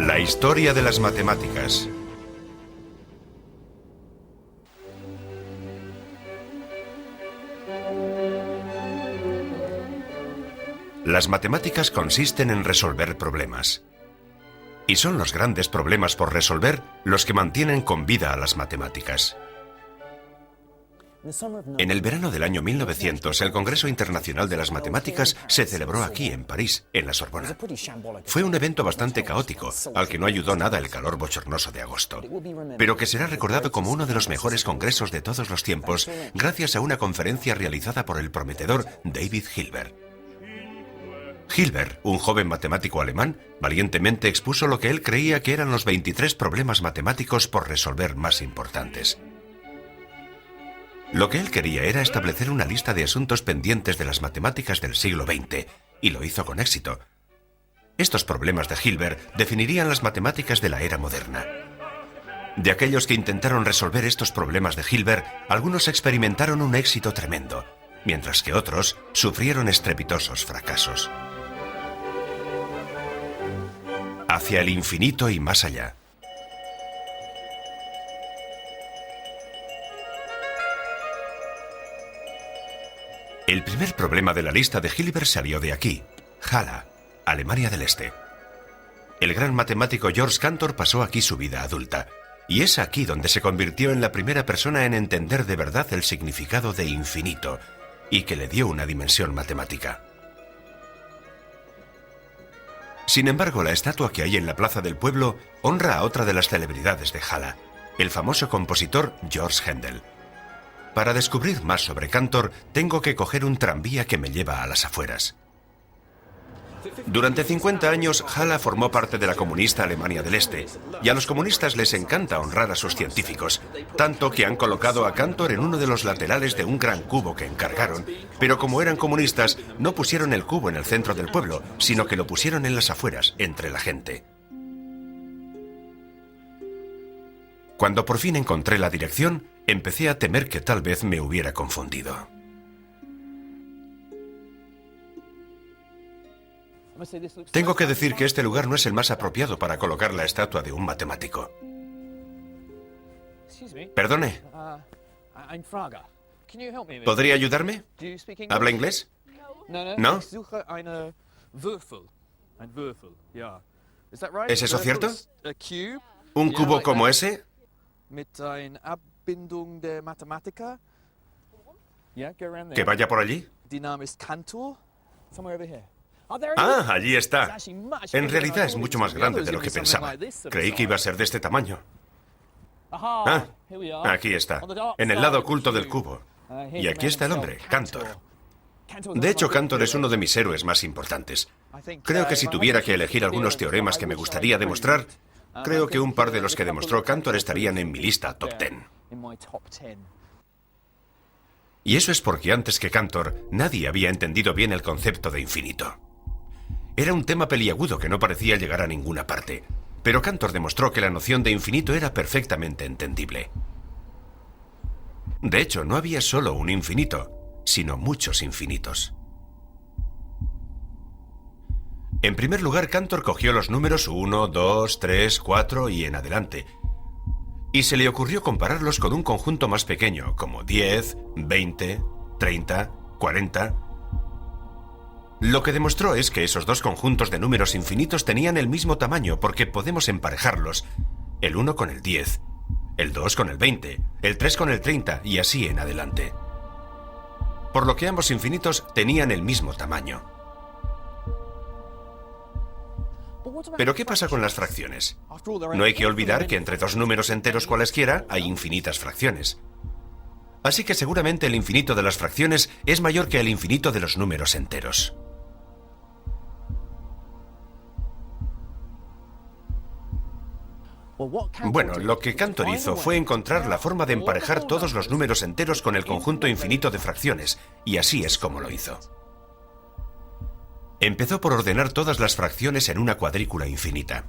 La historia de las matemáticas. Las matemáticas consisten en resolver problemas. Y son los grandes problemas por resolver los que mantienen con vida a las matemáticas. En el verano del año 1900, el Congreso Internacional de las Matemáticas se celebró aquí, en París, en la Sorbona. Fue un evento bastante caótico, al que no ayudó nada el calor bochornoso de agosto, pero que será recordado como uno de los mejores congresos de todos los tiempos, gracias a una conferencia realizada por el prometedor David Hilbert. Hilbert, un joven matemático alemán, valientemente expuso lo que él creía que eran los 23 problemas matemáticos por resolver más importantes. Lo que él quería era establecer una lista de asuntos pendientes de las matemáticas del siglo XX, y lo hizo con éxito. Estos problemas de Hilbert definirían las matemáticas de la era moderna. De aquellos que intentaron resolver estos problemas de Hilbert, algunos experimentaron un éxito tremendo, mientras que otros sufrieron estrepitosos fracasos. Hacia el infinito y más allá. El primer problema de la lista de Hilbert salió de aquí, Halle, Alemania del Este. El gran matemático George Cantor pasó aquí su vida adulta, y es aquí donde se convirtió en la primera persona en entender de verdad el significado de infinito, y que le dio una dimensión matemática. Sin embargo, la estatua que hay en la plaza del pueblo honra a otra de las celebridades de Halle, el famoso compositor George Händel. Para descubrir más sobre Cantor, tengo que coger un tranvía que me lleva a las afueras. Durante 50 años, Halle formó parte de la comunista Alemania del Este, y a los comunistas les encanta honrar a sus científicos, tanto que han colocado a Cantor en uno de los laterales de un gran cubo que encargaron, pero como eran comunistas, no pusieron el cubo en el centro del pueblo, sino que lo pusieron en las afueras, entre la gente. Cuando por fin encontré la dirección, empecé a temer que tal vez me hubiera confundido. Tengo que decir que este lugar no es el más apropiado para colocar la estatua de un matemático. Perdone. ¿Podría ayudarme? ¿Habla inglés? ¿No? ¿Es eso cierto? ¿Un cubo como ese? ¿Que vaya por allí? Ah, allí está. En realidad es mucho más grande de lo que pensaba. Creí que iba a ser de este tamaño. Ah, aquí está, en el lado oculto del cubo. Y aquí está el hombre, Cantor. De hecho, Cantor es uno de mis héroes más importantes. Creo que si tuviera que elegir algunos teoremas que me gustaría demostrar, creo que un par de los que demostró Cantor estarían en mi lista top 10. Y eso es porque antes que Cantor, nadie había entendido bien el concepto de infinito. Era un tema peliagudo que no parecía llegar a ninguna parte, pero Cantor demostró que la noción de infinito era perfectamente entendible. De hecho, no había solo un infinito, sino muchos infinitos. En primer lugar, Cantor cogió los números 1, 2, 3, 4 y en adelante, y se le ocurrió compararlos con un conjunto más pequeño, como 10, 20, 30, 40... Lo que demostró es que esos dos conjuntos de números infinitos tenían el mismo tamaño porque podemos emparejarlos, el 1 con el 10, el 2 con el 20, el 3 con el 30 y así en adelante. Por lo que ambos infinitos tenían el mismo tamaño. Pero ¿qué pasa con las fracciones? No hay que olvidar que entre dos números enteros cualesquiera hay infinitas fracciones. Así que seguramente el infinito de las fracciones es mayor que el infinito de los números enteros. Bueno, lo que Cantor hizo fue encontrar la forma de emparejar todos los números enteros con el conjunto infinito de fracciones, y así es como lo hizo. Empezó por ordenar todas las fracciones en una cuadrícula infinita.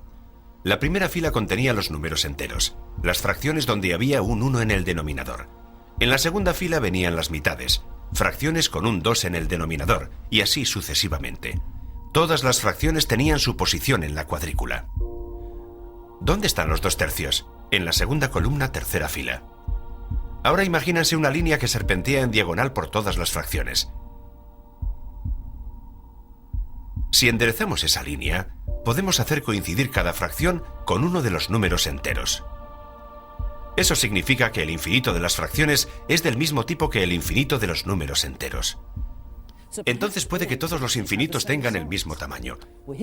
La primera fila contenía los números enteros, las fracciones donde había un 1 en el denominador. En la segunda fila venían las mitades, fracciones con un 2 en el denominador, y así sucesivamente. Todas las fracciones tenían su posición en la cuadrícula. ¿Dónde están los 2/3? En la segunda columna, tercera fila. Ahora imagínense una línea que serpentea en diagonal por todas las fracciones. Si enderezamos esa línea, podemos hacer coincidir cada fracción con uno de los números enteros. Eso significa que el infinito de las fracciones es del mismo tipo que el infinito de los números enteros. Entonces puede que todos los infinitos tengan el mismo tamaño.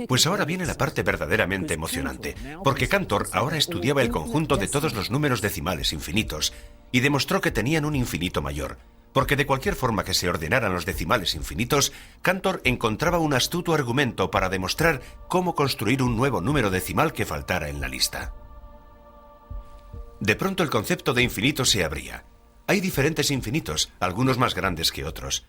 Pues ahora viene la parte verdaderamente emocionante, porque Cantor ahora estudiaba el conjunto de todos los números decimales infinitos y demostró que tenían un infinito mayor, porque de cualquier forma que se ordenaran los decimales infinitos, Cantor encontraba un astuto argumento para demostrar cómo construir un nuevo número decimal que faltara en la lista. De pronto el concepto de infinito se abría. Hay diferentes infinitos, algunos más grandes que otros.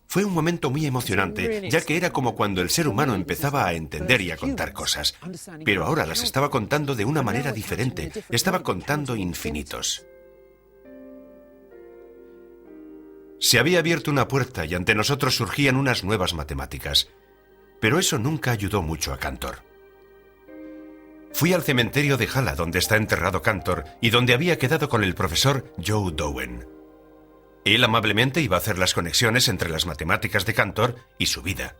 Fue un momento muy emocionante, ya que era como cuando el ser humano empezaba a entender y a contar cosas. Pero ahora las estaba contando de una manera diferente. Estaba contando infinitos. Se había abierto una puerta y ante nosotros surgían unas nuevas matemáticas. Pero eso nunca ayudó mucho a Cantor. Fui al cementerio de Halle, donde está enterrado Cantor, y donde había quedado con el profesor Joe Dowen. Él amablemente iba a hacer las conexiones entre las matemáticas de Cantor y su vida.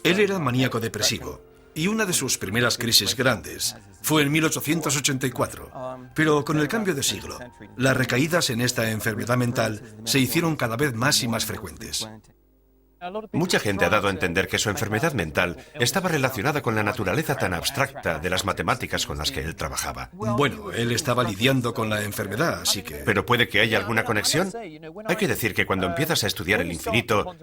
Él era maníaco depresivo, y una de sus primeras crisis grandes fue en 1884. Pero con el cambio de siglo, las recaídas en esta enfermedad mental se hicieron cada vez más y más frecuentes. Mucha gente ha dado a entender que su enfermedad mental estaba relacionada con la naturaleza tan abstracta de las matemáticas con las que él trabajaba. Bueno, él estaba lidiando con la enfermedad, así que... ¿Pero puede que haya alguna conexión? Hay que decir que cuando empiezas a estudiar el infinito,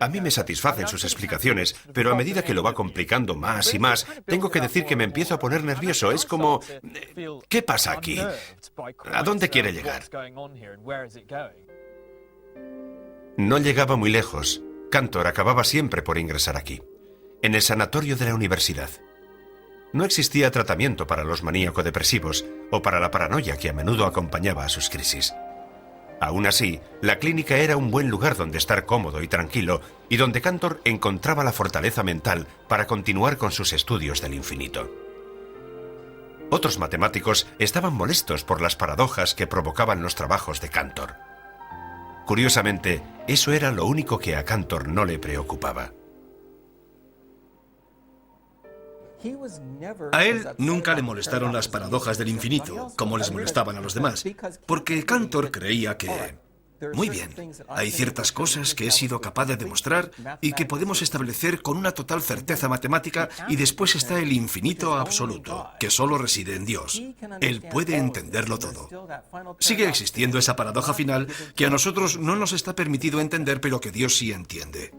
a mí me satisfacen sus explicaciones, pero a medida que lo va complicando más y más, tengo que decir que me empiezo a poner nervioso. Es como... ¿qué pasa aquí? ¿A dónde quiere llegar? No llegaba muy lejos. Cantor acababa siempre por ingresar aquí, en el sanatorio de la universidad. No existía tratamiento para los maníaco-depresivos o para la paranoia que a menudo acompañaba a sus crisis. Aún así, la clínica era un buen lugar donde estar cómodo y tranquilo y donde Cantor encontraba la fortaleza mental para continuar con sus estudios del infinito. Otros matemáticos estaban molestos por las paradojas que provocaban los trabajos de Cantor. Curiosamente, eso era lo único que a Cantor no le preocupaba. A él nunca le molestaron las paradojas del infinito, como les molestaban a los demás, porque Cantor creía que... Muy bien, hay ciertas cosas que he sido capaz de demostrar y que podemos establecer con una total certeza matemática, y después está el infinito absoluto, que solo reside en Dios. Él puede entenderlo todo. Sigue existiendo esa paradoja final que a nosotros no nos está permitido entender, pero que Dios sí entiende.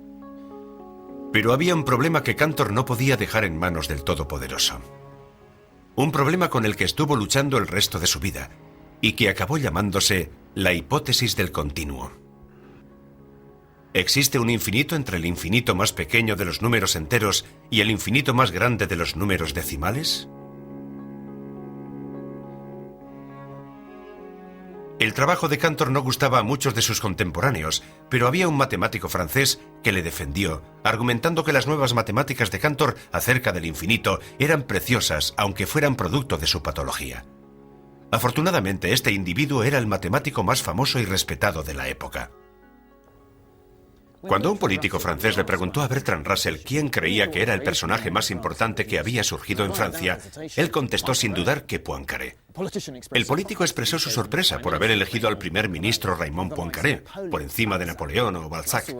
Pero había un problema que Cantor no podía dejar en manos del Todopoderoso. Un problema con el que estuvo luchando el resto de su vida y que acabó llamándose la hipótesis del continuo. ¿Existe un infinito entre el infinito más pequeño de los números enteros y el infinito más grande de los números decimales? El trabajo de Cantor no gustaba a muchos de sus contemporáneos, pero había un matemático francés que le defendió, argumentando que las nuevas matemáticas de Cantor acerca del infinito eran preciosas, aunque fueran producto de su patología. Afortunadamente, este individuo era el matemático más famoso y respetado de la época. Cuando un político francés le preguntó a Bertrand Russell quién creía que era el personaje más importante que había surgido en Francia, él contestó sin dudar que Poincaré. El político expresó su sorpresa por haber elegido al primer ministro Raymond Poincaré, por encima de Napoleón o Balzac.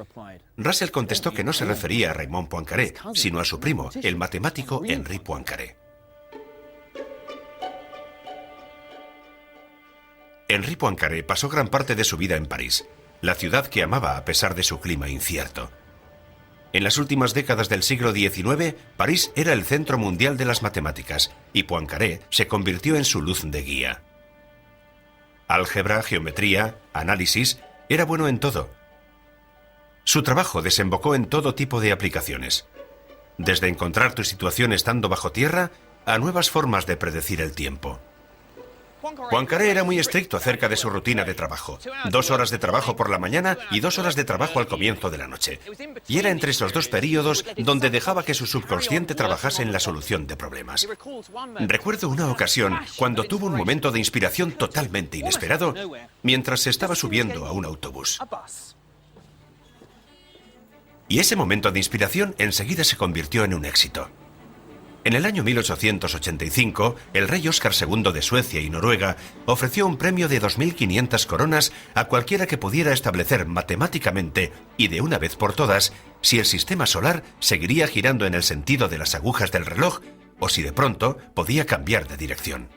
Russell contestó que no se refería a Raymond Poincaré, sino a su primo, el matemático Henri Poincaré. Henri Poincaré pasó gran parte de su vida en París, la ciudad que amaba a pesar de su clima incierto. En las últimas décadas del siglo XIX, París era el centro mundial de las matemáticas y Poincaré se convirtió en su luz de guía. Álgebra, geometría, análisis, era bueno en todo. Su trabajo desembocó en todo tipo de aplicaciones, desde encontrar tu situación estando bajo tierra a nuevas formas de predecir el tiempo. Poincaré era muy estricto acerca de su rutina de trabajo. 2 horas de trabajo por la mañana y 2 horas de trabajo al comienzo de la noche. Y era entre esos 2 periodos donde dejaba que su subconsciente trabajase en la solución de problemas. Recuerdo una ocasión cuando tuvo un momento de inspiración totalmente inesperado mientras se estaba subiendo a un autobús. Y ese momento de inspiración enseguida se convirtió en un éxito. En el año 1885, el rey Óscar II de Suecia y Noruega ofreció un premio de 2.500 coronas a cualquiera que pudiera establecer matemáticamente y de una vez por todas si el sistema solar seguiría girando en el sentido de las agujas del reloj o si de pronto podía cambiar de dirección.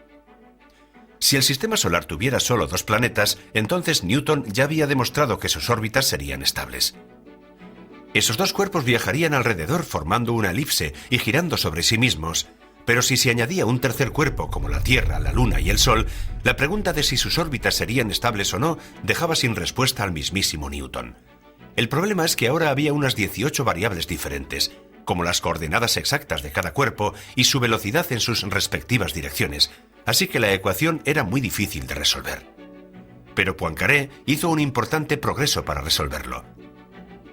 Si el sistema solar tuviera solo 2 planetas, entonces Newton ya había demostrado que sus órbitas serían estables. Esos 2 cuerpos viajarían alrededor formando una elipse y girando sobre sí mismos, pero si se añadía un tercer cuerpo como la Tierra, la Luna y el Sol, la pregunta de si sus órbitas serían estables o no dejaba sin respuesta al mismísimo Newton. El problema es que ahora había unas 18 variables diferentes, como las coordenadas exactas de cada cuerpo y su velocidad en sus respectivas direcciones, así que la ecuación era muy difícil de resolver. Pero Poincaré hizo un importante progreso para resolverlo.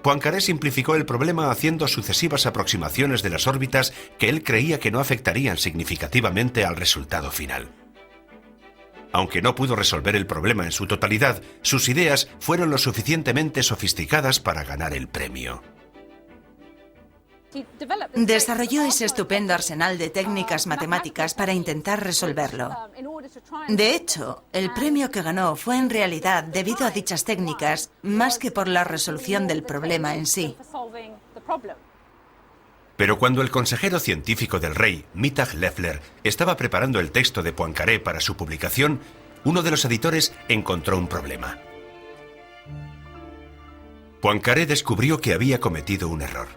Poincaré simplificó el problema haciendo sucesivas aproximaciones de las órbitas que él creía que no afectarían significativamente al resultado final. Aunque no pudo resolver el problema en su totalidad, sus ideas fueron lo suficientemente sofisticadas para ganar el premio. Desarrolló ese estupendo arsenal de técnicas matemáticas para intentar resolverlo. De hecho, el premio que ganó fue en realidad debido a dichas técnicas, más que por la resolución del problema en sí. Pero cuando el consejero científico del rey, Mittag Leffler, estaba preparando el texto de Poincaré para su publicación, uno de los editores encontró un problema. Poincaré descubrió que había cometido un error.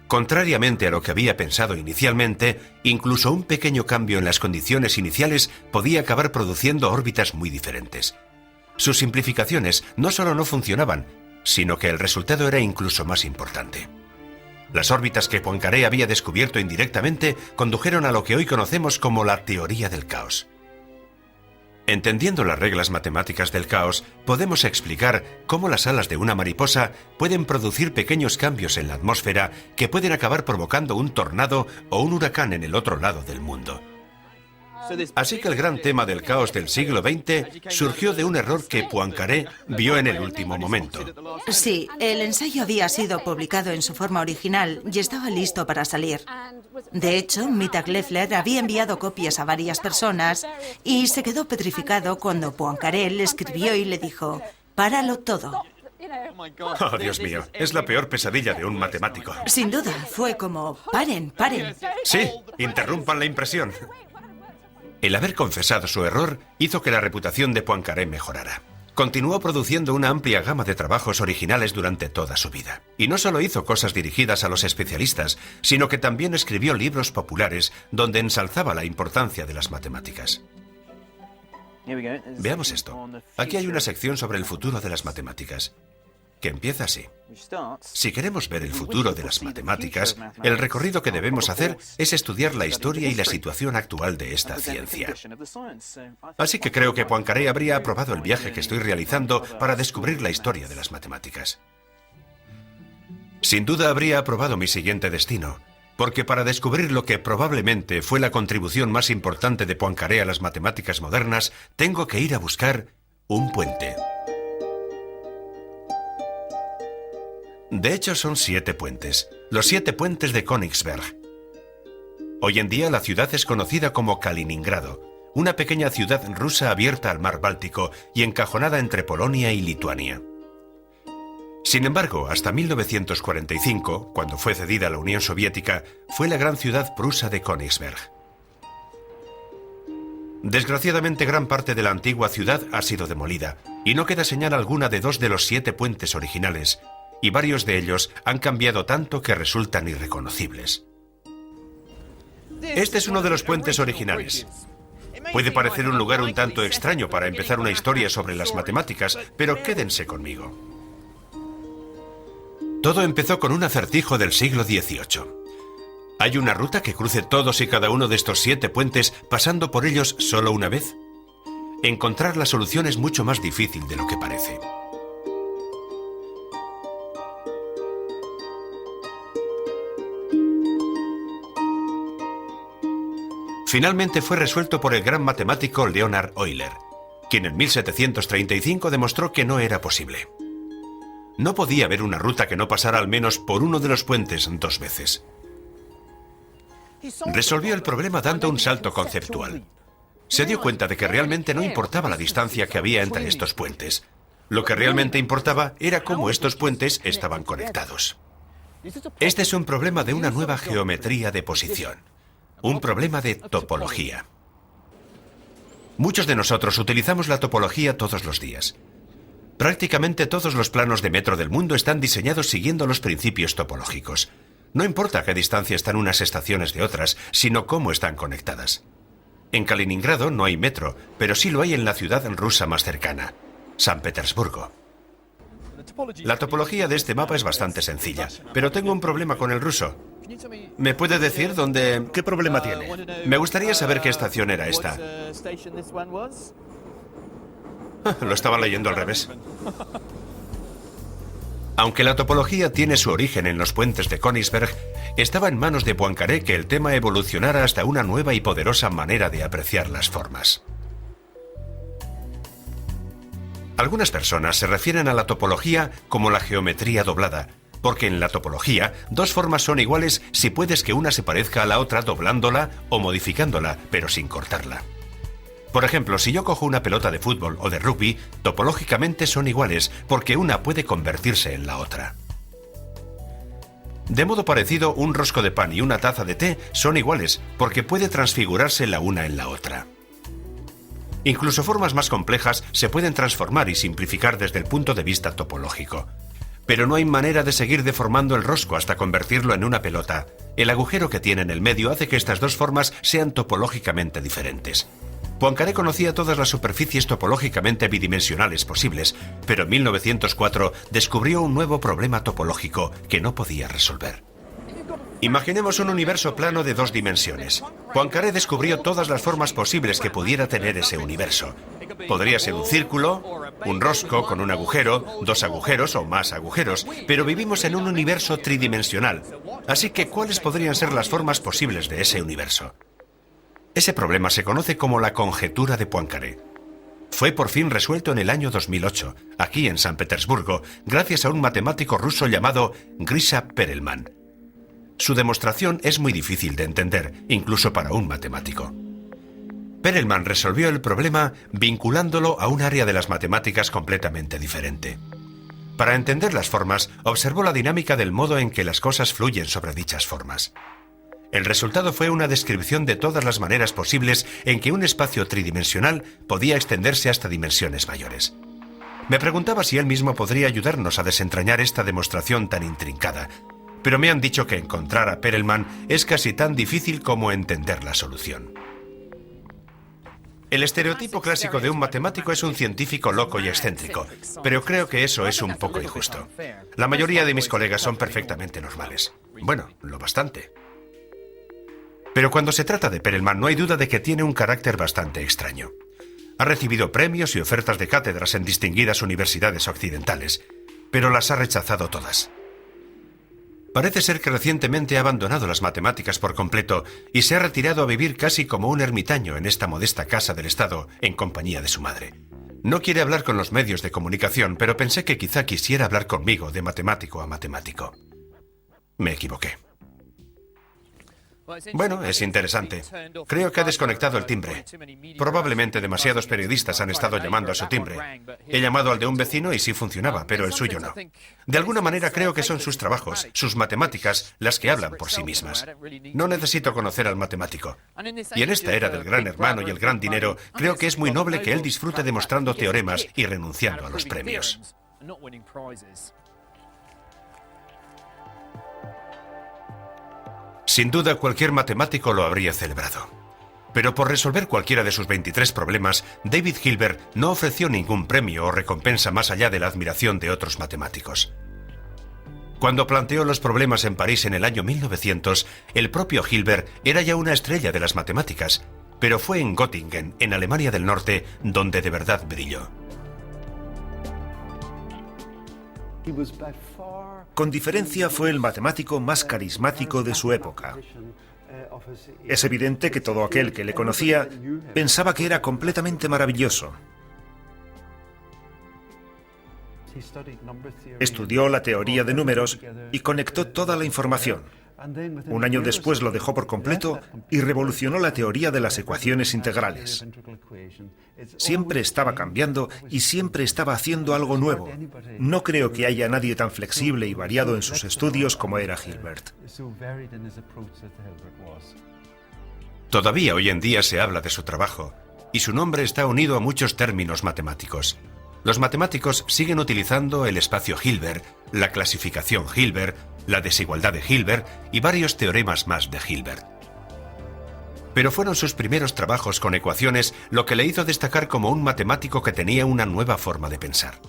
Contrariamente a lo que había pensado inicialmente, incluso un pequeño cambio en las condiciones iniciales podía acabar produciendo órbitas muy diferentes. Sus simplificaciones no solo no funcionaban, sino que el resultado era incluso más importante. Las órbitas que Poincaré había descubierto indirectamente condujeron a lo que hoy conocemos como la teoría del caos. Entendiendo las reglas matemáticas del caos, podemos explicar cómo las alas de una mariposa pueden producir pequeños cambios en la atmósfera que pueden acabar provocando un tornado o un huracán en el otro lado del mundo. Así que el gran tema del caos del siglo XX surgió de un error que Poincaré vio en el último momento. Sí, el ensayo había sido publicado en su forma original y estaba listo para salir. De hecho, Mittag Leffler había enviado copias a varias personas y se quedó petrificado cuando Poincaré le escribió y le dijo: «Páralo todo». Oh, Dios mío, es la peor pesadilla de un matemático. Sin duda, fue como: «Paren, paren». Sí, interrumpan la impresión. El haber confesado su error hizo que la reputación de Poincaré mejorara. Continuó produciendo una amplia gama de trabajos originales durante toda su vida. Y no solo hizo cosas dirigidas a los especialistas, sino que también escribió libros populares donde ensalzaba la importancia de las matemáticas. Veamos esto. Aquí hay una sección sobre el futuro de las matemáticas, que empieza así. Si queremos ver el futuro de las matemáticas, el recorrido que debemos hacer es estudiar la historia y la situación actual de esta ciencia. Así que creo que Poincaré habría aprobado el viaje que estoy realizando para descubrir la historia de las matemáticas. Sin duda habría aprobado mi siguiente destino, porque para descubrir lo que probablemente fue la contribución más importante de Poincaré a las matemáticas modernas, tengo que ir a buscar un puente. De hecho, son 7 puentes, los 7 puentes de Königsberg. Hoy en día la ciudad es conocida como Kaliningrado, una pequeña ciudad rusa abierta al mar Báltico y encajonada entre Polonia y Lituania. Sin embargo, hasta 1945, cuando fue cedida a la Unión Soviética, fue la gran ciudad prusa de Königsberg. Desgraciadamente, gran parte de la antigua ciudad ha sido demolida y no queda señal alguna de 2 de los 7 puentes originales, y varios de ellos han cambiado tanto que resultan irreconocibles. Este es uno de los puentes originales. Puede parecer un lugar un tanto extraño para empezar una historia sobre las matemáticas, pero quédense conmigo. Todo empezó con un acertijo del siglo XVIII. ¿Hay una ruta que cruce todos y cada uno de estos 7 puentes pasando por ellos solo una vez? encontrar la solución es mucho más difícil de lo que parece. Finalmente fue resuelto por el gran matemático Leonhard Euler, quien en 1735 demostró que no era posible. No podía haber una ruta que no pasara al menos por uno de los puentes 2 veces. Resolvió el problema dando un salto conceptual. Se dio cuenta de que realmente no importaba la distancia que había entre estos puentes. Lo que realmente importaba era cómo estos puentes estaban conectados. Este es un problema de una nueva geometría de posición. Un problema de topología. Muchos de nosotros utilizamos la topología todos los días. Prácticamente todos los planos de metro del mundo están diseñados siguiendo los principios topológicos. No importa a qué distancia están unas estaciones de otras, sino cómo están conectadas. En Kaliningrado no hay metro, pero sí lo hay en la ciudad rusa más cercana, San Petersburgo. La topología de este mapa es bastante sencilla, pero tengo un problema con el ruso. ¿Me puede decir dónde...? ¿Qué problema tiene? Me gustaría saber qué estación era esta. Lo estaba leyendo al revés. Aunque la topología tiene su origen en los puentes de Königsberg, estaba en manos de Poincaré que el tema evolucionara hasta una nueva y poderosa manera de apreciar las formas. Algunas personas se refieren a la topología como la geometría doblada, porque en la topología, 2 formas son iguales si puedes que una se parezca a la otra doblándola o modificándola, pero sin cortarla. Por ejemplo, si yo cojo una pelota de fútbol o de rugby, topológicamente son iguales, porque una puede convertirse en la otra. De modo parecido, un rosco de pan y una taza de té son iguales, porque puede transfigurarse la una en la otra. Incluso formas más complejas se pueden transformar y simplificar desde el punto de vista topológico. Pero no hay manera de seguir deformando el rosco hasta convertirlo en una pelota. El agujero que tiene en el medio hace que estas 2 formas sean topológicamente diferentes. Poincaré conocía todas las superficies topológicamente bidimensionales posibles, pero en 1904 descubrió un nuevo problema topológico que no podía resolver. Imaginemos un universo plano de 2 dimensiones. Poincaré descubrió todas las formas posibles que pudiera tener ese universo. Podría ser un círculo, un rosco con un agujero, 2 agujeros o más agujeros, pero vivimos en un universo tridimensional. Así que, ¿cuáles podrían ser las formas posibles de ese universo? Ese problema se conoce como la conjetura de Poincaré. Fue por fin resuelto en el año 2008, aquí en San Petersburgo, gracias a un matemático ruso llamado Grisha Perelman. Su demostración es muy difícil de entender, incluso para un matemático. Perelman resolvió el problema vinculándolo a un área de las matemáticas completamente diferente. Para entender las formas, observó la dinámica del modo en que las cosas fluyen sobre dichas formas. El resultado fue una descripción de todas las maneras posibles en que un espacio tridimensional podía extenderse hasta dimensiones mayores. Me preguntaba si él mismo podría ayudarnos a desentrañar esta demostración tan intrincada, pero me han dicho que encontrar a Perelman es casi tan difícil como entender la solución. El estereotipo clásico de un matemático es un científico loco y excéntrico, pero creo que eso es un poco injusto. La mayoría de mis colegas son perfectamente normales. Bueno, lo bastante. Pero cuando se trata de Perelman no hay duda de que tiene un carácter bastante extraño. Ha recibido premios y ofertas de cátedras en distinguidas universidades occidentales, pero las ha rechazado todas. Parece ser que recientemente ha abandonado las matemáticas por completo y se ha retirado a vivir casi como un ermitaño en esta modesta casa del Estado en compañía de su madre. No quiere hablar con los medios de comunicación, pero pensé que quizá quisiera hablar conmigo de matemático a matemático. Me equivoqué. Bueno, es interesante. Creo que ha desconectado el timbre. Probablemente demasiados periodistas han estado llamando a su timbre. He llamado al de un vecino y sí funcionaba, pero el suyo no. De alguna manera creo que son sus trabajos, sus matemáticas, las que hablan por sí mismas. No necesito conocer al matemático. Y en esta era del gran hermano y el gran dinero, creo que es muy noble que él disfrute demostrando teoremas y renunciando a los premios. Sin duda, cualquier matemático lo habría celebrado. Pero por resolver cualquiera de sus 23 problemas, David Hilbert no ofreció ningún premio o recompensa más allá de la admiración de otros matemáticos. Cuando planteó los problemas en París en el año 1900, el propio Hilbert era ya una estrella de las matemáticas, pero fue en Göttingen, en Alemania del Norte, donde de verdad brilló. Con diferencia fue el matemático más carismático de su época. Es evidente que todo aquel que le conocía pensaba que era completamente maravilloso. Estudió la teoría de números y conectó toda la información. Un año después lo dejó por completo y revolucionó la teoría de las ecuaciones integrales. Siempre estaba cambiando y siempre estaba haciendo algo nuevo. No creo que haya nadie tan flexible y variado en sus estudios como era Hilbert. Todavía hoy en día se habla de su trabajo, y su nombre está unido a muchos términos matemáticos. Los matemáticos siguen utilizando el espacio Hilbert, la clasificación Hilbert, la desigualdad de Hilbert y varios teoremas más de Hilbert. Pero fueron sus primeros trabajos con ecuaciones lo que le hizo destacar como un matemático que tenía una nueva forma de pensar.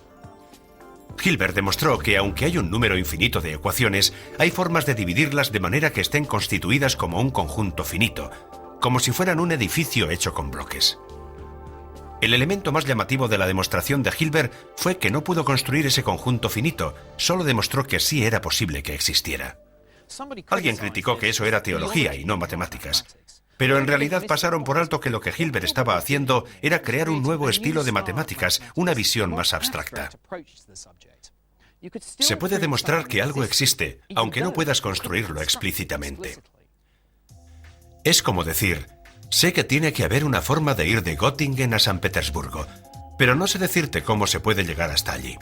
Hilbert demostró que aunque hay un número infinito de ecuaciones, hay formas de dividirlas de manera que estén constituidas como un conjunto finito, como si fueran un edificio hecho con bloques. El elemento más llamativo de la demostración de Hilbert fue que no pudo construir ese conjunto finito, solo demostró que sí era posible que existiera. Alguien criticó que eso era teología y no matemáticas, pero en realidad pasaron por alto que lo que Hilbert estaba haciendo era crear un nuevo estilo de matemáticas, una visión más abstracta. Se puede demostrar que algo existe, aunque no puedas construirlo explícitamente. Es como decir: sé que tiene que haber una forma de ir de Göttingen a San Petersburgo, pero no sé decirte cómo se puede llegar hasta allí.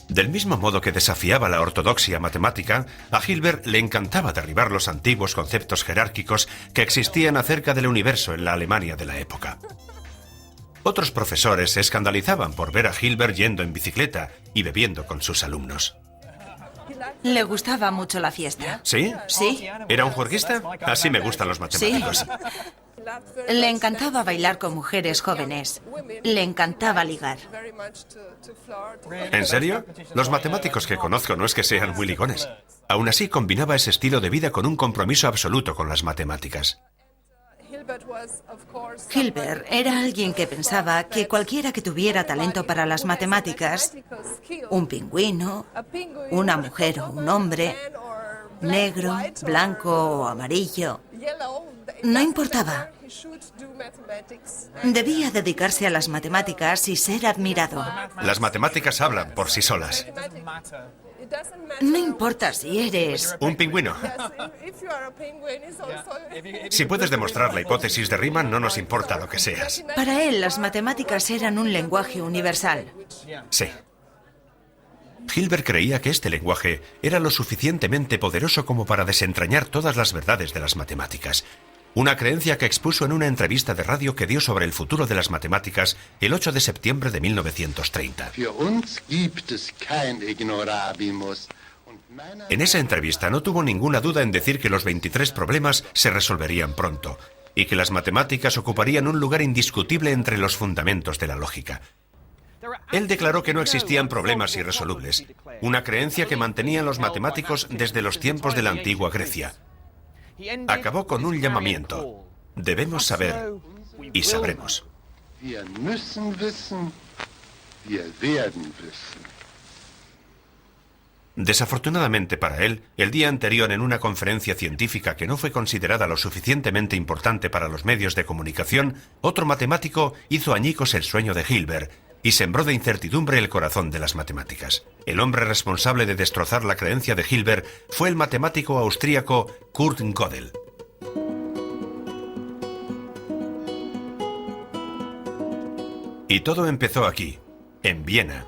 Del mismo modo que desafiaba la ortodoxia matemática, a Hilbert le encantaba derribar los antiguos conceptos jerárquicos que existían acerca del universo en la Alemania de la época. Otros profesores se escandalizaban por ver a Hilbert yendo en bicicleta y bebiendo con sus alumnos. Le gustaba mucho la fiesta. ¿Sí? Sí. ¿Era un juerguista? Así me gustan los matemáticos. Sí. Le encantaba bailar con mujeres jóvenes. Le encantaba ligar. ¿En serio? Los matemáticos que conozco no es que sean muy ligones. Aún así, combinaba ese estilo de vida con un compromiso absoluto con las matemáticas. Hilbert era alguien que pensaba que cualquiera que tuviera talento para las matemáticas, un pingüino, una mujer o un hombre, negro, blanco o amarillo, no importaba. Debía dedicarse a las matemáticas y ser admirado. Las matemáticas hablan por sí solas. No importa si eres un pingüino. Si puedes demostrar la hipótesis de Riemann, no nos importa lo que seas. Para él, las matemáticas eran un lenguaje universal. Sí. Hilbert creía que este lenguaje era lo suficientemente poderoso como para desentrañar todas las verdades de las matemáticas. Una creencia que expuso en una entrevista de radio que dio sobre el futuro de las matemáticas el 8 de septiembre de 1930. En esa entrevista no tuvo ninguna duda en decir que los 23 problemas se resolverían pronto y que las matemáticas ocuparían un lugar indiscutible entre los fundamentos de la lógica. Él declaró que no existían problemas irresolubles, una creencia que mantenían los matemáticos desde los tiempos de la antigua Grecia. Acabó con un llamamiento: debemos saber y sabremos. Desafortunadamente para él, el día anterior en una conferencia científica que no fue considerada lo suficientemente importante para los medios de comunicación, otro matemático hizo añicos el sueño de Hilbert y sembró de incertidumbre el corazón de las matemáticas. El hombre responsable de destrozar la creencia de Hilbert fue el matemático austríaco Kurt Gödel. Y todo empezó aquí, en Viena,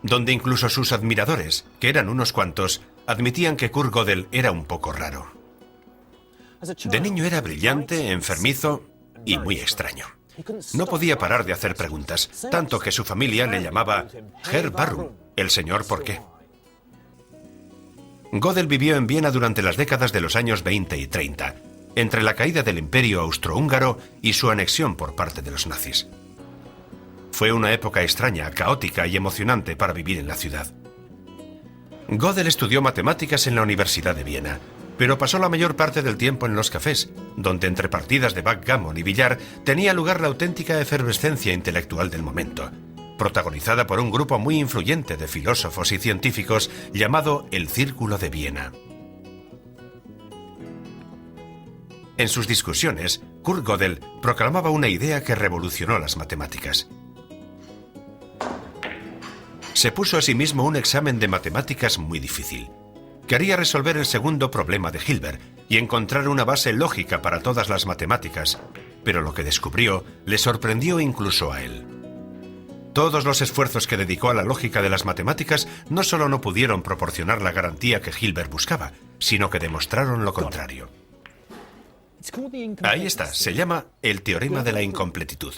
donde incluso sus admiradores, que eran unos cuantos, admitían que Kurt Gödel era un poco raro. De niño era brillante, enfermizo y muy extraño. No podía parar de hacer preguntas, tanto que su familia le llamaba Herr Warum, el señor ¿por qué? Gödel vivió en Viena durante las décadas de los años 20 y 30, entre la caída del Imperio austrohúngaro y su anexión por parte de los nazis. Fue una época extraña, caótica y emocionante para vivir en la ciudad. Gödel estudió matemáticas en la Universidad de Viena, pero pasó la mayor parte del tiempo en los cafés, donde entre partidas de backgammon y billar tenía lugar la auténtica efervescencia intelectual del momento, protagonizada por un grupo muy influyente de filósofos y científicos llamado el Círculo de Viena. En sus discusiones, Kurt Gödel proclamaba una idea que revolucionó las matemáticas. Se puso a sí mismo un examen de matemáticas muy difícil. Quería resolver el segundo problema de Hilbert y encontrar una base lógica para todas las matemáticas, pero lo que descubrió le sorprendió incluso a él. Todos los esfuerzos que dedicó a la lógica de las matemáticas no solo no pudieron proporcionar la garantía que Hilbert buscaba, sino que demostraron lo contrario. Ahí está, se llama el teorema de la incompletitud.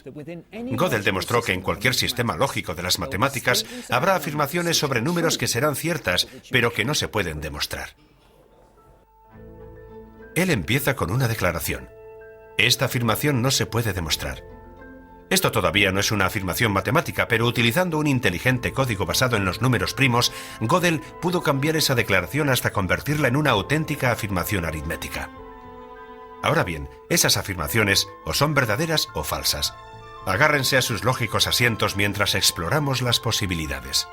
Gödel demostró que en cualquier sistema lógico de las matemáticas habrá afirmaciones sobre números que serán ciertas, pero que no se pueden demostrar. Él empieza con una declaración. Esta afirmación no se puede demostrar. Esto todavía no es una afirmación matemática, pero utilizando un inteligente código basado en los números primos, Gödel pudo cambiar esa declaración hasta convertirla en una auténtica afirmación aritmética. Ahora bien, esas afirmaciones o son verdaderas o falsas. Agárrense a sus lógicos asientos mientras exploramos las posibilidades.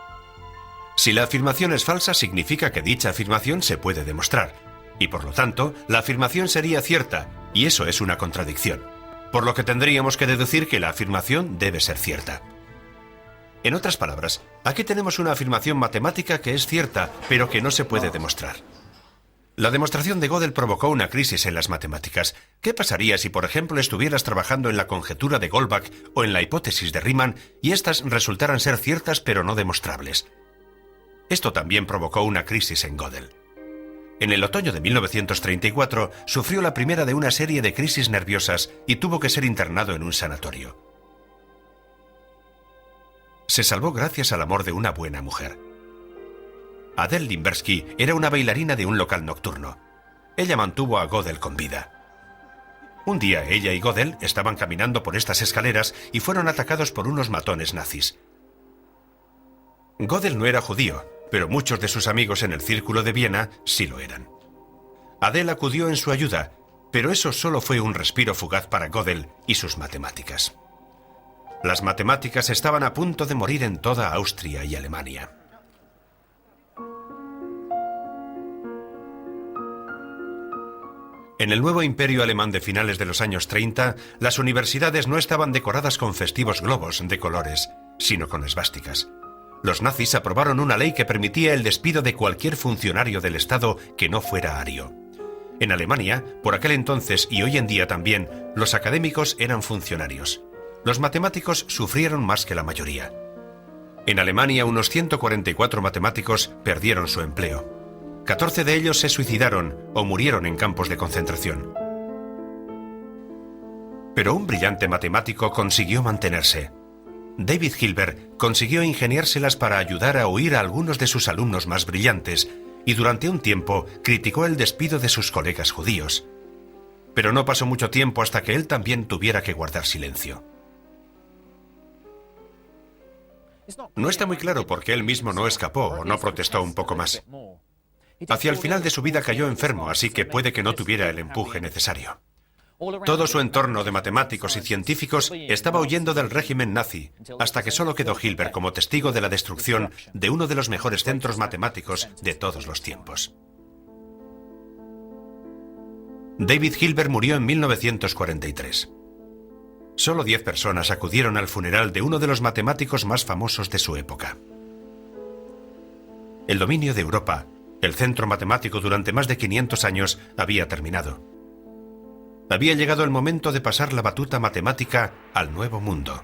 Si la afirmación es falsa, significa que dicha afirmación se puede demostrar, y por lo tanto, la afirmación sería cierta, y eso es una contradicción, por lo que tendríamos que deducir que la afirmación debe ser cierta. En otras palabras, aquí tenemos una afirmación matemática que es cierta, pero que no se puede demostrar. La demostración de Gödel provocó una crisis en las matemáticas. ¿Qué pasaría si, por ejemplo, estuvieras trabajando en la conjetura de Goldbach o en la hipótesis de Riemann y éstas resultaran ser ciertas pero no demostrables? Esto también provocó una crisis en Gödel. En el otoño de 1934 sufrió la primera de una serie de crisis nerviosas y tuvo que ser internado en un sanatorio. Se salvó gracias al amor de una buena mujer. Adele Limbersky era una bailarina de un local nocturno. Ella mantuvo a Gödel con vida. Un día ella y Gödel estaban caminando por estas escaleras y fueron atacados por unos matones nazis. Gödel no era judío, pero muchos de sus amigos en el Círculo de Viena sí lo eran. Adele acudió en su ayuda, pero eso solo fue un respiro fugaz para Gödel y sus matemáticas. Las matemáticas estaban a punto de morir en toda Austria y Alemania. En el nuevo imperio alemán de finales de los años 30, las universidades no estaban decoradas con festivos globos de colores, sino con esvásticas. Los nazis aprobaron una ley que permitía el despido de cualquier funcionario del Estado que no fuera ario. En Alemania, por aquel entonces y hoy en día también, los académicos eran funcionarios. Los matemáticos sufrieron más que la mayoría. En Alemania, unos 144 matemáticos perdieron su empleo. 14 de ellos se suicidaron o murieron en campos de concentración. Pero un brillante matemático consiguió mantenerse. David Hilbert consiguió ingeniárselas para ayudar a huir a algunos de sus alumnos más brillantes y durante un tiempo criticó el despido de sus colegas judíos. Pero no pasó mucho tiempo hasta que él también tuviera que guardar silencio. No está muy claro por qué él mismo no escapó o no protestó un poco más. Hacia el final de su vida cayó enfermo, así que puede que no tuviera el empuje necesario. Todo su entorno de matemáticos y científicos estaba huyendo del régimen nazi, hasta que solo quedó Hilbert como testigo de la destrucción de uno de los mejores centros matemáticos de todos los tiempos. David Hilbert murió en 1943. Solo 10 personas acudieron al funeral de uno de los matemáticos más famosos de su época. El dominio de Europa, el centro matemático durante más de 500 años, había terminado. Había llegado el momento de pasar la batuta matemática al Nuevo Mundo.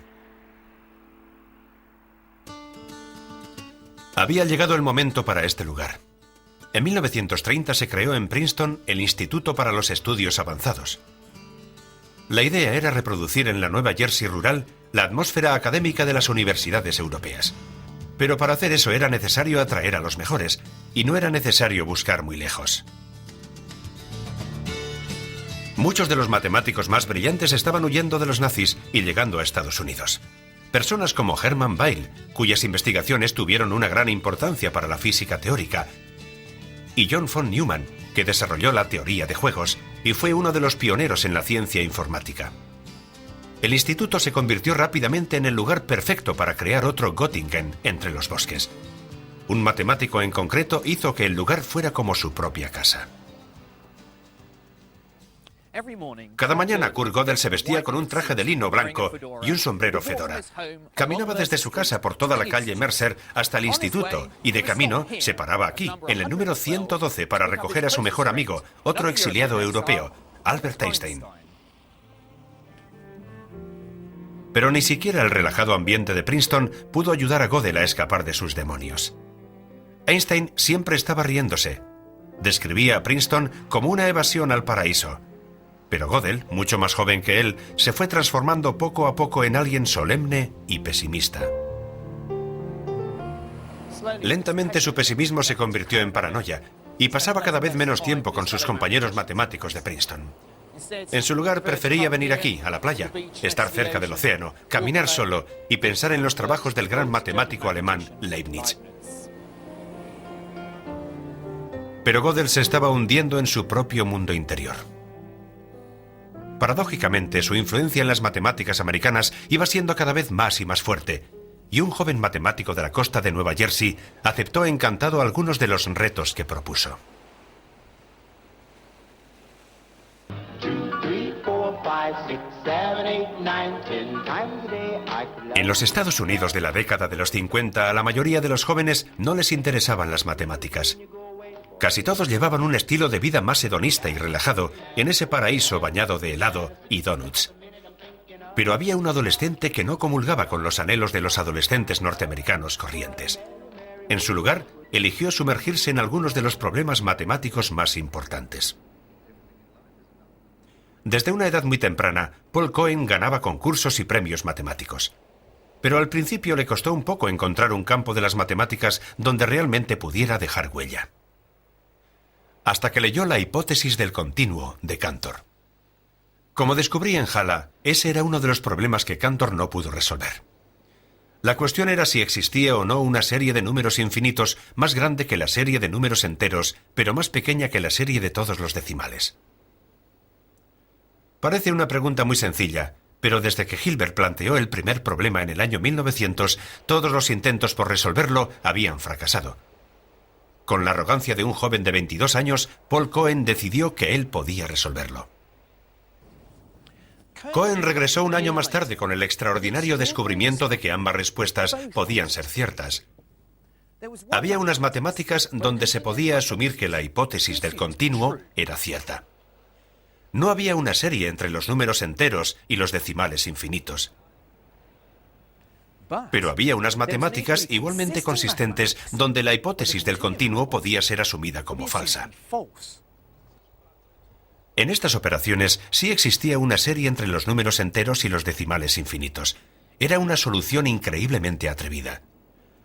Había llegado el momento para este lugar. En 1930 se creó en Princeton el Instituto para los Estudios Avanzados. La idea era reproducir en la Nueva Jersey rural la atmósfera académica de las universidades europeas. Pero para hacer eso era necesario atraer a los mejores, y no era necesario buscar muy lejos. Muchos de los matemáticos más brillantes estaban huyendo de los nazis y llegando a Estados Unidos. Personas como Hermann Weyl, cuyas investigaciones tuvieron una gran importancia para la física teórica, y John von Neumann, que desarrolló la teoría de juegos y fue uno de los pioneros en la ciencia informática. El instituto se convirtió rápidamente en el lugar perfecto para crear otro Göttingen entre los bosques. Un matemático en concreto hizo que el lugar fuera como su propia casa. Cada mañana Kurt Gödel se vestía con un traje de lino blanco y un sombrero fedora. Caminaba desde su casa por toda la calle Mercer hasta el instituto y de camino se paraba aquí, en el número 112, para recoger a su mejor amigo, otro exiliado europeo, Albert Einstein. Pero ni siquiera el relajado ambiente de Princeton pudo ayudar a Gödel a escapar de sus demonios. Einstein siempre estaba riéndose. Describía a Princeton como una evasión al paraíso. Pero Gödel, mucho más joven que él, se fue transformando poco a poco en alguien solemne y pesimista. Lentamente su pesimismo se convirtió en paranoia y pasaba cada vez menos tiempo con sus compañeros matemáticos de Princeton. En su lugar prefería venir aquí, a la playa, estar cerca del océano, caminar solo y pensar en los trabajos del gran matemático alemán Leibniz. Pero Gödel se estaba hundiendo en su propio mundo interior. Paradójicamente, su influencia en las matemáticas americanas iba siendo cada vez más y más fuerte, y un joven matemático de la costa de Nueva Jersey aceptó encantado algunos de los retos que propuso. En los Estados Unidos de la década de los 50, a la mayoría de los jóvenes no les interesaban las matemáticas. Casi todos llevaban un estilo de vida más hedonista y relajado en ese paraíso bañado de helado y donuts. Pero había un adolescente que no comulgaba con los anhelos de los adolescentes norteamericanos corrientes. En su lugar, eligió sumergirse en algunos de los problemas matemáticos más importantes. Desde una edad muy temprana, Paul Cohen ganaba concursos y premios matemáticos. Pero al principio le costó un poco encontrar un campo de las matemáticas donde realmente pudiera dejar huella. Hasta que leyó La hipótesis del continuo de Cantor. Como descubrí en Halle, ese era uno de los problemas que Cantor no pudo resolver. La cuestión era si existía o no una serie de números infinitos más grande que la serie de números enteros, pero más pequeña que la serie de todos los decimales. Parece una pregunta muy sencilla, pero desde que Hilbert planteó el primer problema en el año 1900, todos los intentos por resolverlo habían fracasado. Con la arrogancia de un joven de 22 años, Paul Cohen decidió que él podía resolverlo. Cohen regresó un año más tarde con el extraordinario descubrimiento de que ambas respuestas podían ser ciertas. Había unas matemáticas donde se podía asumir que la hipótesis del continuo era cierta. No había una serie entre los números enteros y los decimales infinitos. Pero había unas matemáticas igualmente consistentes donde la hipótesis del continuo podía ser asumida como falsa. En estas operaciones sí existía una serie entre los números enteros y los decimales infinitos. Era una solución increíblemente atrevida.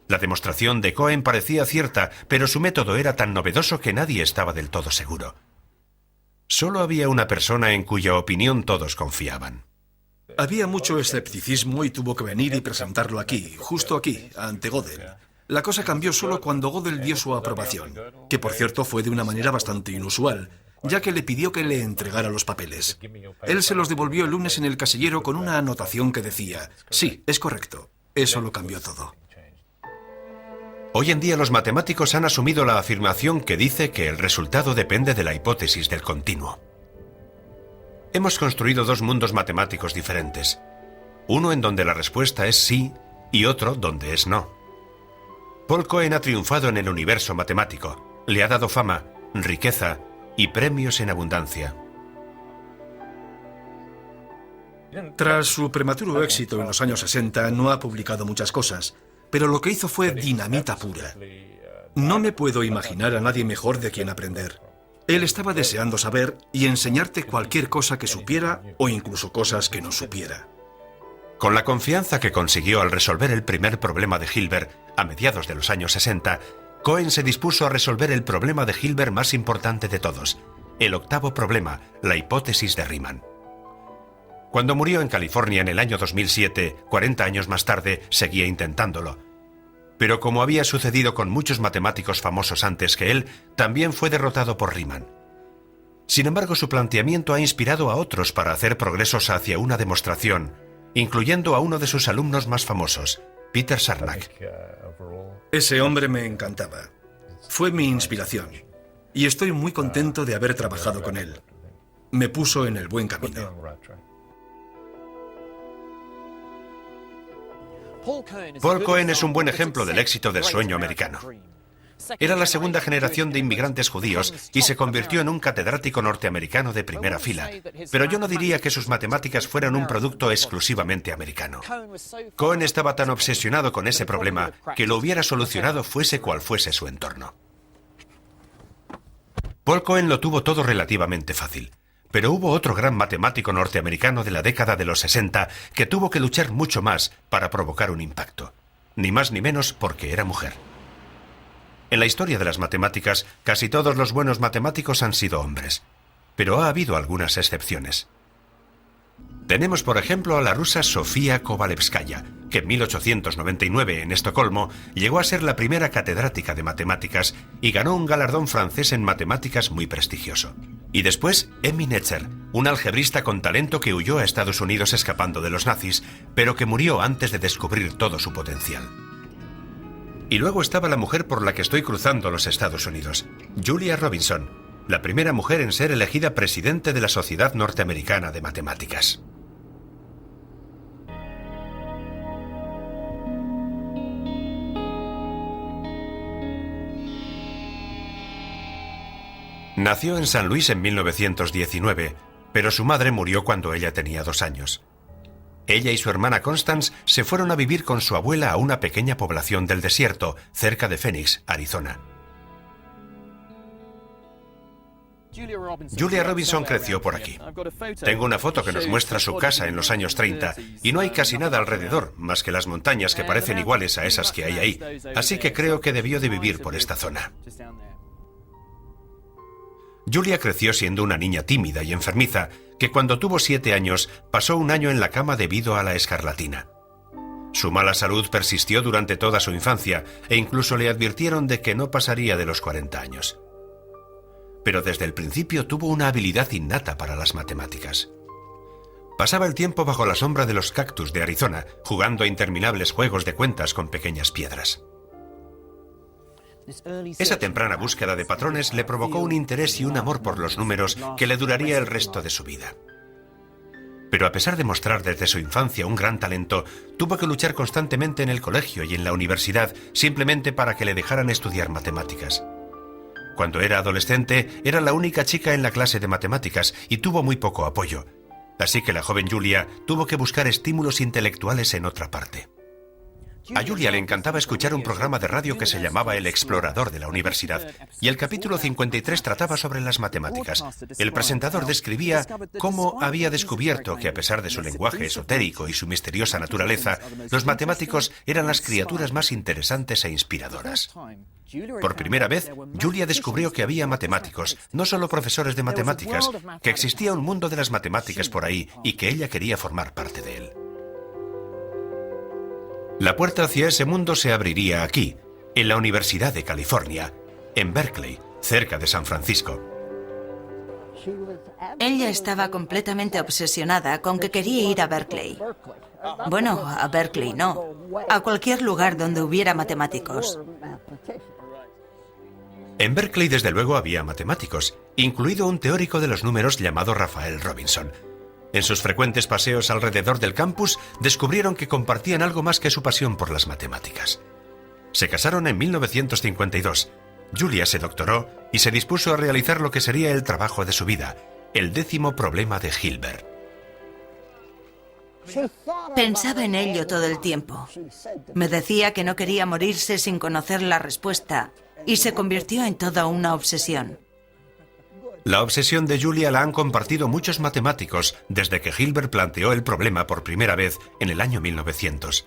La demostración de Cohen parecía cierta, pero su método era tan novedoso que nadie estaba del todo seguro. Solo había una persona en cuya opinión todos confiaban. Había mucho escepticismo y tuvo que venir y presentarlo aquí, justo aquí, ante Gödel. La cosa cambió solo cuando Gödel dio su aprobación, que por cierto fue de una manera bastante inusual, ya que le pidió que le entregara los papeles. Él se los devolvió el lunes en el casillero con una anotación que decía: sí, es correcto. Eso lo cambió todo. Hoy en día los matemáticos han asumido la afirmación que dice que el resultado depende de la hipótesis del continuo. Hemos construido dos mundos matemáticos diferentes. Uno en donde la respuesta es sí y otro donde es no. Paul Cohen ha triunfado en el universo matemático. Le ha dado fama, riqueza y premios en abundancia. Tras su prematuro éxito en los años 60, no ha publicado muchas cosas, pero lo que hizo fue dinamita pura. No me puedo imaginar a nadie mejor de quien aprender. Él estaba deseando saber y enseñarte cualquier cosa que supiera o incluso cosas que no supiera. Con la confianza que consiguió al resolver el primer problema de Hilbert a mediados de los años 60, Cohen se dispuso a resolver el problema de Hilbert más importante de todos, el octavo problema, la hipótesis de Riemann. Cuando murió en California en el año 2007, 40 años más tarde, seguía intentándolo. Pero como había sucedido con muchos matemáticos famosos antes que él, también fue derrotado por Riemann. Sin embargo, su planteamiento ha inspirado a otros para hacer progresos hacia una demostración, incluyendo a uno de sus alumnos más famosos, Peter Sarnak. Ese hombre me encantaba. Fue mi inspiración. Y estoy muy contento de haber trabajado con él. Me puso en el buen camino. Paul Cohen es un buen ejemplo del éxito del sueño americano. Era la segunda generación de inmigrantes judíos y se convirtió en un catedrático norteamericano de primera fila. Pero yo no diría que sus matemáticas fueran un producto exclusivamente americano. Cohen estaba tan obsesionado con ese problema que lo hubiera solucionado fuese cual fuese su entorno. Paul Cohen lo tuvo todo relativamente fácil. Pero hubo otro gran matemático norteamericano de la década de los 60 que tuvo que luchar mucho más para provocar un impacto. Ni más ni menos porque era mujer. En la historia de las matemáticas, casi todos los buenos matemáticos han sido hombres. Pero ha habido algunas excepciones. Tenemos, por ejemplo, a la rusa Sofía Kovalevskaya, que en 1899 en Estocolmo llegó a ser la primera catedrática de matemáticas y ganó un galardón francés en matemáticas muy prestigioso. Y después, Emmy Noether, un algebrista con talento que huyó a Estados Unidos escapando de los nazis, pero que murió antes de descubrir todo su potencial. Y luego estaba la mujer por la que estoy cruzando los Estados Unidos, Julia Robinson, la primera mujer en ser elegida presidente de la Sociedad Norteamericana de Matemáticas. Nació en San Luis en 1919, pero su madre murió cuando ella tenía 2 años. Ella y su hermana Constance se fueron a vivir con su abuela a una pequeña población del desierto, cerca de Phoenix, Arizona. Julia Robinson creció por aquí. Tengo una foto que nos muestra su casa en los años 30 y no hay casi nada alrededor, más que las montañas que parecen iguales a esas que hay ahí, así que creo que debió de vivir por esta zona. Julia creció siendo una niña tímida y enfermiza, que cuando tuvo 7 años pasó un año en la cama debido a la escarlatina. Su mala salud persistió durante toda su infancia e incluso le advirtieron de que no pasaría de los 40 años. Pero desde el principio tuvo una habilidad innata para las matemáticas. Pasaba el tiempo bajo la sombra de los cactus de Arizona, jugando a interminables juegos de cuentas con pequeñas piedras. Esa temprana búsqueda de patrones le provocó un interés y un amor por los números que le duraría el resto de su vida. Pero a pesar de mostrar desde su infancia un gran talento, tuvo que luchar constantemente en el colegio y en la universidad simplemente para que le dejaran estudiar matemáticas. Cuando era adolescente, era la única chica en la clase de matemáticas y tuvo muy poco apoyo. Así que la joven Julia tuvo que buscar estímulos intelectuales en otra parte. A Julia le encantaba escuchar un programa de radio que se llamaba El Explorador de la Universidad, y el capítulo 53 trataba sobre las matemáticas. El presentador describía cómo había descubierto que, a pesar de su lenguaje esotérico y su misteriosa naturaleza, los matemáticos eran las criaturas más interesantes e inspiradoras. Por primera vez, Julia descubrió que había matemáticos, no solo profesores de matemáticas, que existía un mundo de las matemáticas por ahí y que ella quería formar parte de él. La puerta hacia ese mundo se abriría aquí, en la Universidad de California, en Berkeley, cerca de San Francisco. Ella estaba completamente obsesionada con que quería ir a Berkeley. Bueno, a Berkeley no, a cualquier lugar donde hubiera matemáticos. En Berkeley, desde luego, había matemáticos, incluido un teórico de los números llamado Raphael Robinson. En sus frecuentes paseos alrededor del campus, descubrieron que compartían algo más que su pasión por las matemáticas. Se casaron en 1952. Julia se doctoró y se dispuso a realizar lo que sería el trabajo de su vida, el 10º problema de Hilbert. Pensaba en ello todo el tiempo. Me decía que no quería morirse sin conocer la respuesta y se convirtió en toda una obsesión. La obsesión de Julia la han compartido muchos matemáticos desde que Hilbert planteó el problema por primera vez en el año 1900.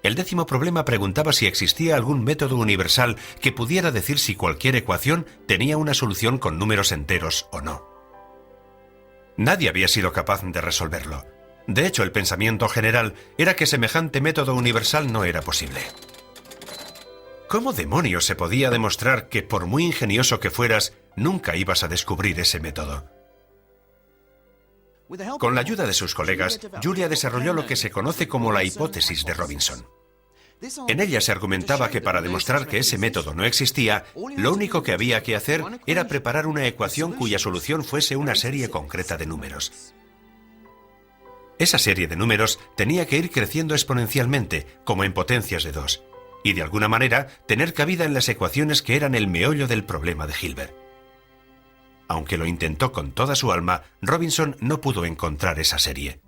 El 10º problema preguntaba si existía algún método universal que pudiera decir si cualquier ecuación tenía una solución con números enteros o no. Nadie había sido capaz de resolverlo. De hecho, el pensamiento general era que semejante método universal no era posible. ¿Cómo demonios se podía demostrar que, por muy ingenioso que fueras, nunca ibas a descubrir ese método. Con la ayuda de sus colegas, Julia desarrolló lo que se conoce como la hipótesis de Robinson. En ella se argumentaba que para demostrar que ese método no existía, lo único que había que hacer era preparar una ecuación cuya solución fuese una serie concreta de números. Esa serie de números tenía que ir creciendo exponencialmente, como en potencias de 2, y de alguna manera tener cabida en las ecuaciones que eran el meollo del problema de Hilbert. Aunque lo intentó con toda su alma, Robinson no pudo encontrar esa serie.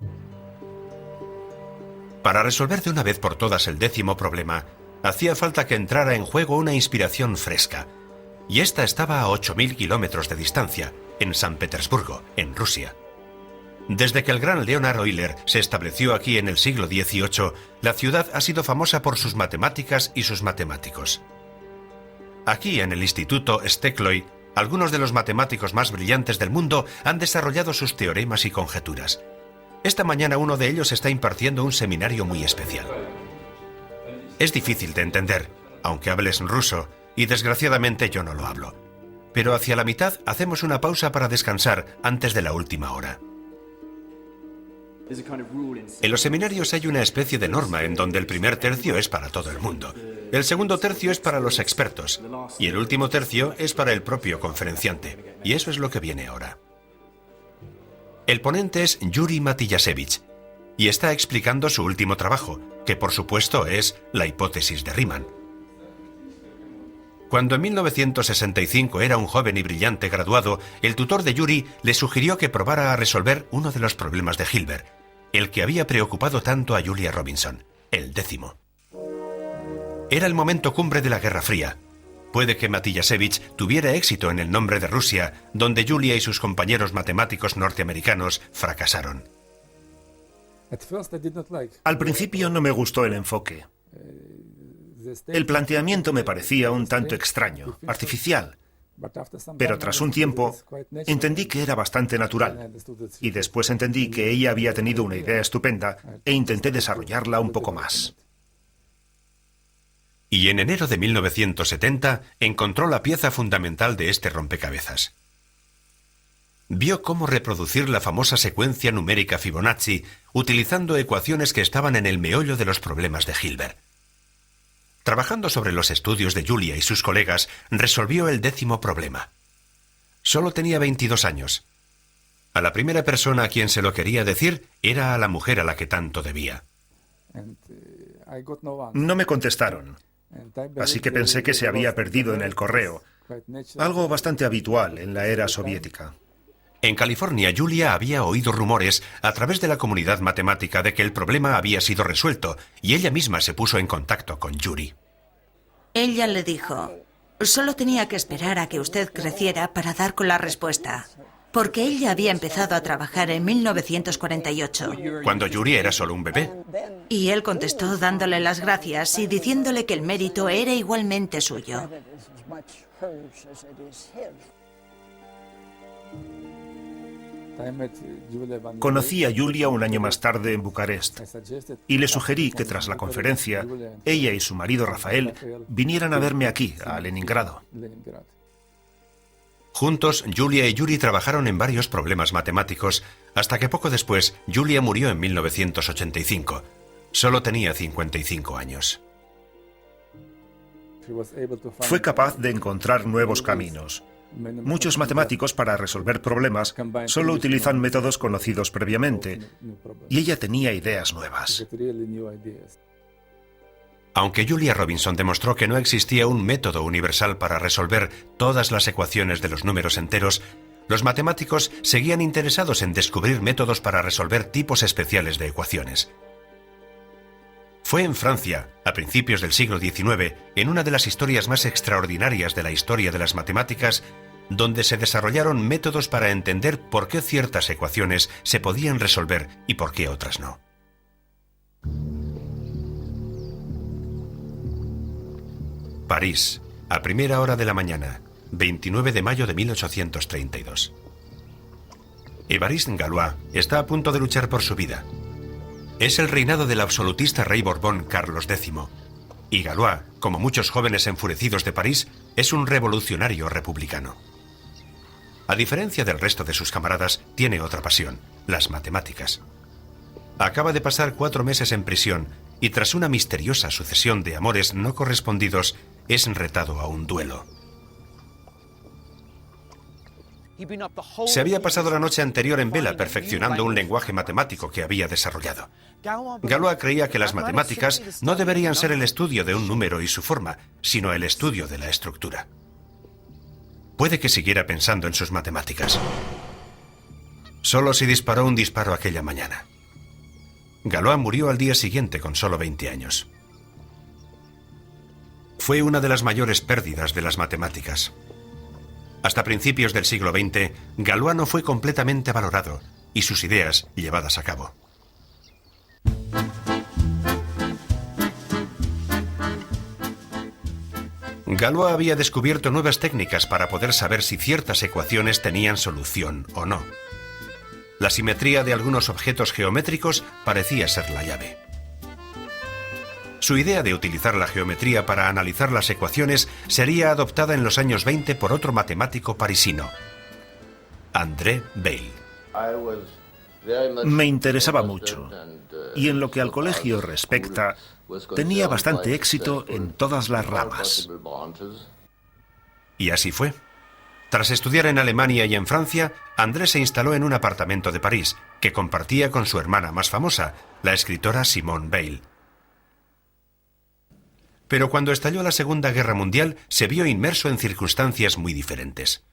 Para resolver de una vez por todas el 10º problema, hacía falta que entrara en juego una inspiración fresca, y esta estaba a 8.000 kilómetros de distancia, en San Petersburgo, en Rusia. Desde que el gran Leonhard Euler se estableció aquí en el siglo XVIII, la ciudad ha sido famosa por sus matemáticas y sus matemáticos. Aquí, en el Instituto Stekloy, algunos de los matemáticos más brillantes del mundo han desarrollado sus teoremas y conjeturas. Esta mañana uno de ellos está impartiendo un seminario muy especial. Es difícil de entender, aunque hables ruso, y desgraciadamente yo no lo hablo. Pero hacia la mitad hacemos una pausa para descansar antes de la última hora. En los seminarios hay una especie de norma en donde el primer tercio es para todo el mundo, el segundo tercio es para los expertos y el último tercio es para el propio conferenciante. Y eso es lo que viene ahora. El ponente es Yuri Matyashevich y está explicando su último trabajo, que por supuesto es la hipótesis de Riemann. Cuando en 1965 era un joven y brillante graduado, el tutor de Yuri le sugirió que probara a resolver uno de los problemas de Hilbert, el que había preocupado tanto a Julia Robinson, el 10º. Era el momento cumbre de la Guerra Fría. Puede que Matyashevich tuviera éxito en el nombre de Rusia, donde Julia y sus compañeros matemáticos norteamericanos fracasaron. Al principio no me gustó el enfoque. El planteamiento me parecía un tanto extraño, artificial, pero tras un tiempo entendí que era bastante natural y después entendí que ella había tenido una idea estupenda e intenté desarrollarla un poco más. Y en enero de 1970 encontró la pieza fundamental de este rompecabezas. Vio cómo reproducir la famosa secuencia numérica Fibonacci utilizando ecuaciones que estaban en el meollo de los problemas de Hilbert. Trabajando sobre los estudios de Julia y sus colegas, resolvió el 10º problema. Solo tenía 22 años. A la primera persona a quien se lo quería decir era a la mujer a la que tanto debía. No me contestaron, así que pensé que se había perdido en el correo, algo bastante habitual en la era soviética. En California, Julia había oído rumores a través de la comunidad matemática de que el problema había sido resuelto y ella misma se puso en contacto con Yuri. Ella le dijo, solo tenía que esperar a que usted creciera para dar con la respuesta, porque ella había empezado a trabajar en 1948. Cuando Yuri era solo un bebé. Y él contestó dándole las gracias y diciéndole que el mérito era igualmente suyo. Conocí a Julia un año más tarde en Bucarest y le sugerí que tras la conferencia, ella y su marido Rafael vinieran a verme aquí, a Leningrado. Juntos, Julia y Yuri trabajaron en varios problemas matemáticos, hasta que poco después, Julia murió en 1985. Solo tenía 55 años. Fue capaz de encontrar nuevos caminos. Muchos matemáticos para resolver problemas solo utilizan métodos conocidos previamente, y ella tenía ideas nuevas. Aunque Julia Robinson demostró que no existía un método universal para resolver todas las ecuaciones de los números enteros, los matemáticos seguían interesados en descubrir métodos para resolver tipos especiales de ecuaciones. Fue en Francia, a principios del siglo XIX, en una de las historias más extraordinarias de la historia de las matemáticas, donde se desarrollaron métodos para entender por qué ciertas ecuaciones se podían resolver y por qué otras no. París, a primera hora de la mañana, 29 de mayo de 1832. Évariste Galois está a punto de luchar por su vida. Es el reinado del absolutista rey Borbón Carlos X, y Galois, como muchos jóvenes enfurecidos de París, es un revolucionario republicano. A diferencia del resto de sus camaradas, tiene otra pasión, las matemáticas. Acaba de pasar 4 meses en prisión y tras una misteriosa sucesión de amores no correspondidos, es retado a un duelo. Se había pasado la noche anterior en vela perfeccionando un lenguaje matemático que había desarrollado. Galois creía que las matemáticas no deberían ser el estudio de un número y su forma, sino el estudio de la estructura. Puede que siguiera pensando en sus matemáticas. Solo se disparó un disparo aquella mañana. Galois murió al día siguiente con solo 20 años. Fue una de las mayores pérdidas de las matemáticas. Hasta principios del siglo XX, Galois no fue completamente valorado y sus ideas llevadas a cabo. Galois había descubierto nuevas técnicas para poder saber si ciertas ecuaciones tenían solución o no. La simetría de algunos objetos geométricos parecía ser la llave. Su idea de utilizar la geometría para analizar las ecuaciones sería adoptada en los años 20 por otro matemático parisino, André Weil. Me interesaba mucho y en lo que al colegio respecta, tenía bastante éxito en todas las ramas. Y así fue. Tras estudiar en Alemania y en Francia, André se instaló en un apartamento de París, que compartía con su hermana más famosa, la escritora Simone Weil. Pero cuando estalló la Segunda Guerra Mundial, se vio inmerso en circunstancias muy diferentes.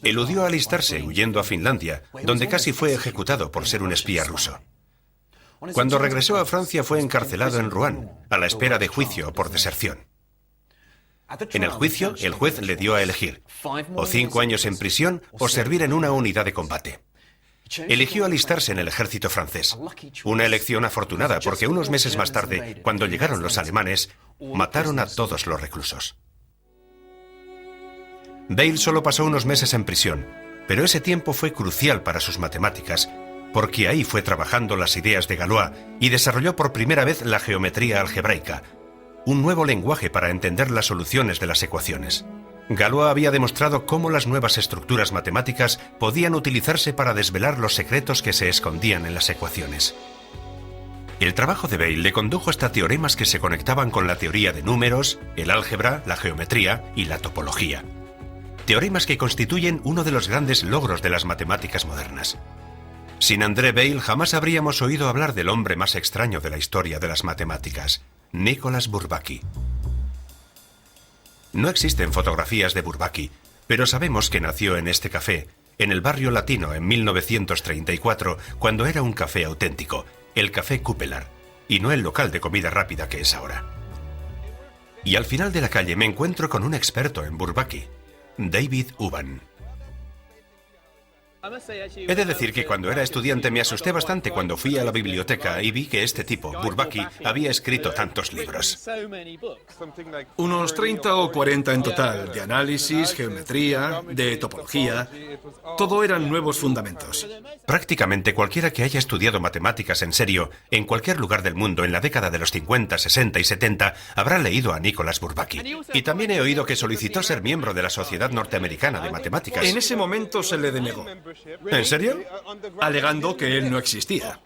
Eludió alistarse huyendo a Finlandia, donde casi fue ejecutado por ser un espía ruso. Cuando regresó a Francia fue encarcelado en Rouen, a la espera de juicio por deserción. En el juicio, el juez le dio a elegir, o 5 años en prisión o servir en una unidad de combate. Eligió alistarse en el ejército francés, una elección afortunada porque unos meses más tarde, cuando llegaron los alemanes, mataron a todos los reclusos. Weil solo pasó unos meses en prisión, pero ese tiempo fue crucial para sus matemáticas, porque ahí fue trabajando las ideas de Galois y desarrolló por primera vez la geometría algebraica, un nuevo lenguaje para entender las soluciones de las ecuaciones. Galois había demostrado cómo las nuevas estructuras matemáticas podían utilizarse para desvelar los secretos que se escondían en las ecuaciones. El trabajo de Weil le condujo hasta teoremas que se conectaban con la teoría de números, el álgebra, la geometría y la topología. Teoremas que constituyen uno de los grandes logros de las matemáticas modernas. Sin André Weil jamás habríamos oído hablar del hombre más extraño de la historia de las matemáticas, Nicolas Bourbaki. No existen fotografías de Bourbaki, pero sabemos que nació en este café, en el barrio latino en 1934, cuando era un café auténtico, el Café Kupelar, y no el local de comida rápida que es ahora. Y al final de la calle me encuentro con un experto en Bourbaki, David Uban. He de decir que cuando era estudiante me asusté bastante cuando fui a la biblioteca y vi que este tipo, Bourbaki, había escrito tantos libros. Unos 30 o 40 en total, de análisis, geometría, de topología. Todo eran nuevos fundamentos. Prácticamente cualquiera que haya estudiado matemáticas en serio, en cualquier lugar del mundo en la década de los 50, 60 y 70, habrá leído a Nicolas Bourbaki. Y también he oído que solicitó ser miembro de la Sociedad Norteamericana de Matemáticas. En ese momento se le denegó. ¿En serio? Alegando que él no existía.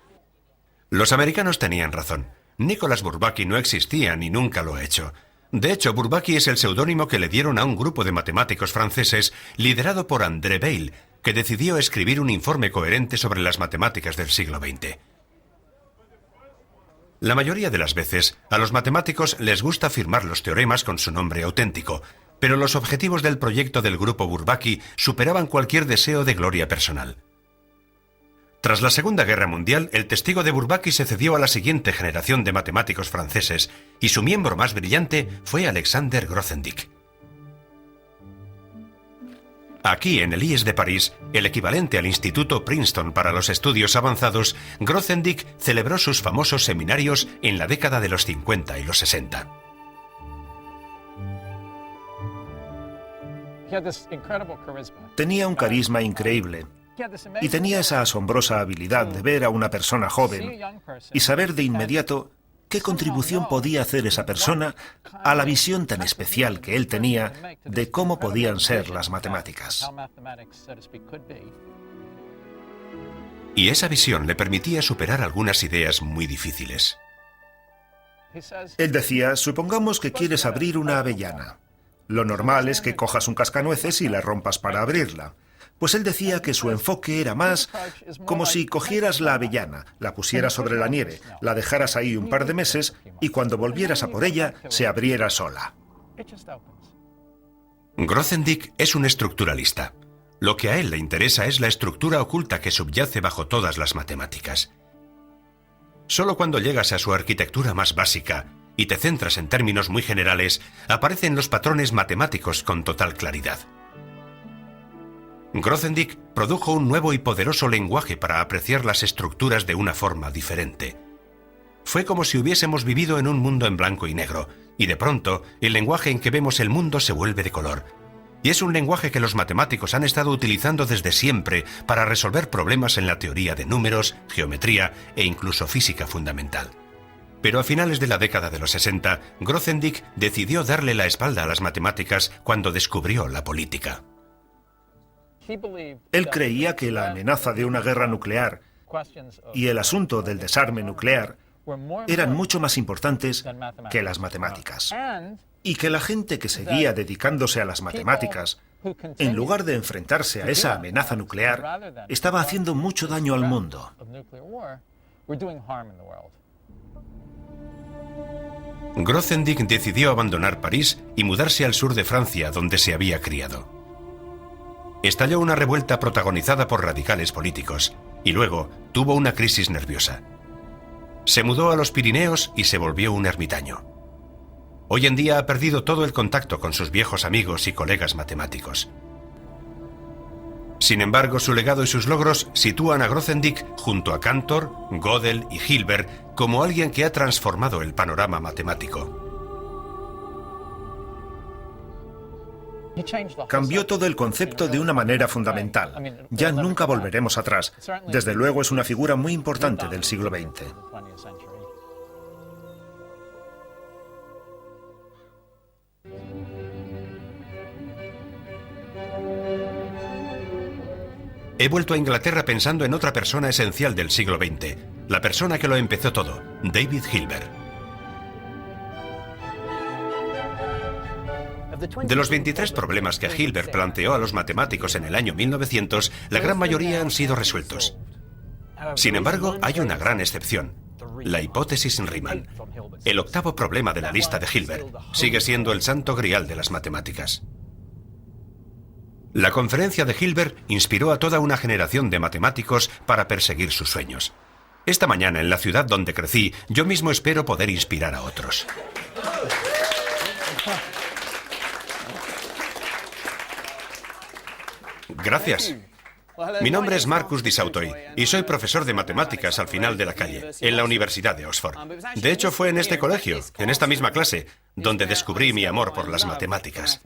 Los americanos tenían razón. Nicolas Bourbaki no existía ni nunca lo ha hecho. De hecho, Bourbaki es el seudónimo que le dieron a un grupo de matemáticos franceses liderado por André Weil, que decidió escribir un informe coherente sobre las matemáticas del siglo XX. La mayoría de las veces, a los matemáticos les gusta firmar los teoremas con su nombre auténtico, pero los objetivos del proyecto del grupo Bourbaki superaban cualquier deseo de gloria personal. Tras la Segunda Guerra Mundial, el testigo de Bourbaki se cedió a la siguiente generación de matemáticos franceses y su miembro más brillante fue Alexander Grothendieck. Aquí, en el IES de París, el equivalente al Instituto Princeton para los estudios avanzados, Grothendieck celebró sus famosos seminarios en la década de los 50 y los 60. Tenía un carisma increíble y tenía esa asombrosa habilidad de ver a una persona joven y saber de inmediato qué contribución podía hacer esa persona a la visión tan especial que él tenía de cómo podían ser las matemáticas. Y esa visión le permitía superar algunas ideas muy difíciles. Él decía, supongamos que quieres abrir una avellana. Lo normal es que cojas un cascanueces y la rompas para abrirla. Pues él decía que su enfoque era más como si cogieras la avellana, la pusieras sobre la nieve, la dejaras ahí un par de meses y cuando volvieras a por ella, se abriera sola. Grothendieck es un estructuralista. Lo que a él le interesa es la estructura oculta que subyace bajo todas las matemáticas. Solo cuando llegas a su arquitectura más básica y te centras en términos muy generales, aparecen los patrones matemáticos con total claridad. Grothendieck produjo un nuevo y poderoso lenguaje para apreciar las estructuras de una forma diferente. Fue como si hubiésemos vivido en un mundo en blanco y negro, y de pronto el lenguaje en que vemos el mundo se vuelve de color. Y es un lenguaje que los matemáticos han estado utilizando desde siempre para resolver problemas en la teoría de números, geometría e incluso física fundamental. Pero a finales de la década de los 60, Grothendieck decidió darle la espalda a las matemáticas cuando descubrió la política. Él creía que la amenaza de una guerra nuclear y el asunto del desarme nuclear eran mucho más importantes que las matemáticas. Y que la gente que seguía dedicándose a las matemáticas, en lugar de enfrentarse a esa amenaza nuclear, estaba haciendo mucho daño al mundo. Grothendieck decidió abandonar París y mudarse al sur de Francia, donde se había criado. Estalló una revuelta protagonizada por radicales políticos, y luego tuvo una crisis nerviosa. Se mudó a los Pirineos y se volvió un ermitaño. Hoy en día ha perdido todo el contacto con sus viejos amigos y colegas matemáticos. Sin embargo, su legado y sus logros sitúan a Grothendieck junto a Cantor, Gödel y Hilbert como alguien que ha transformado el panorama matemático. Cambió todo el concepto de una manera fundamental. Ya nunca volveremos atrás. Desde luego es una figura muy importante del siglo XX. He vuelto a Inglaterra pensando en otra persona esencial del siglo XX, la persona que lo empezó todo, David Hilbert. De los 23 problemas que Hilbert planteó a los matemáticos en el año 1900, la gran mayoría han sido resueltos. Sin embargo, hay una gran excepción, la hipótesis Riemann. El octavo problema de la lista de Hilbert sigue siendo el santo grial de las matemáticas. La conferencia de Hilbert inspiró a toda una generación de matemáticos para perseguir sus sueños. Esta mañana, en la ciudad donde crecí, yo mismo espero poder inspirar a otros. Gracias. Mi nombre es Marcus Di Sautoy y soy profesor de matemáticas al final de la calle, en la Universidad de Oxford. De hecho, fue en este colegio, en esta misma clase, donde descubrí mi amor por las matemáticas.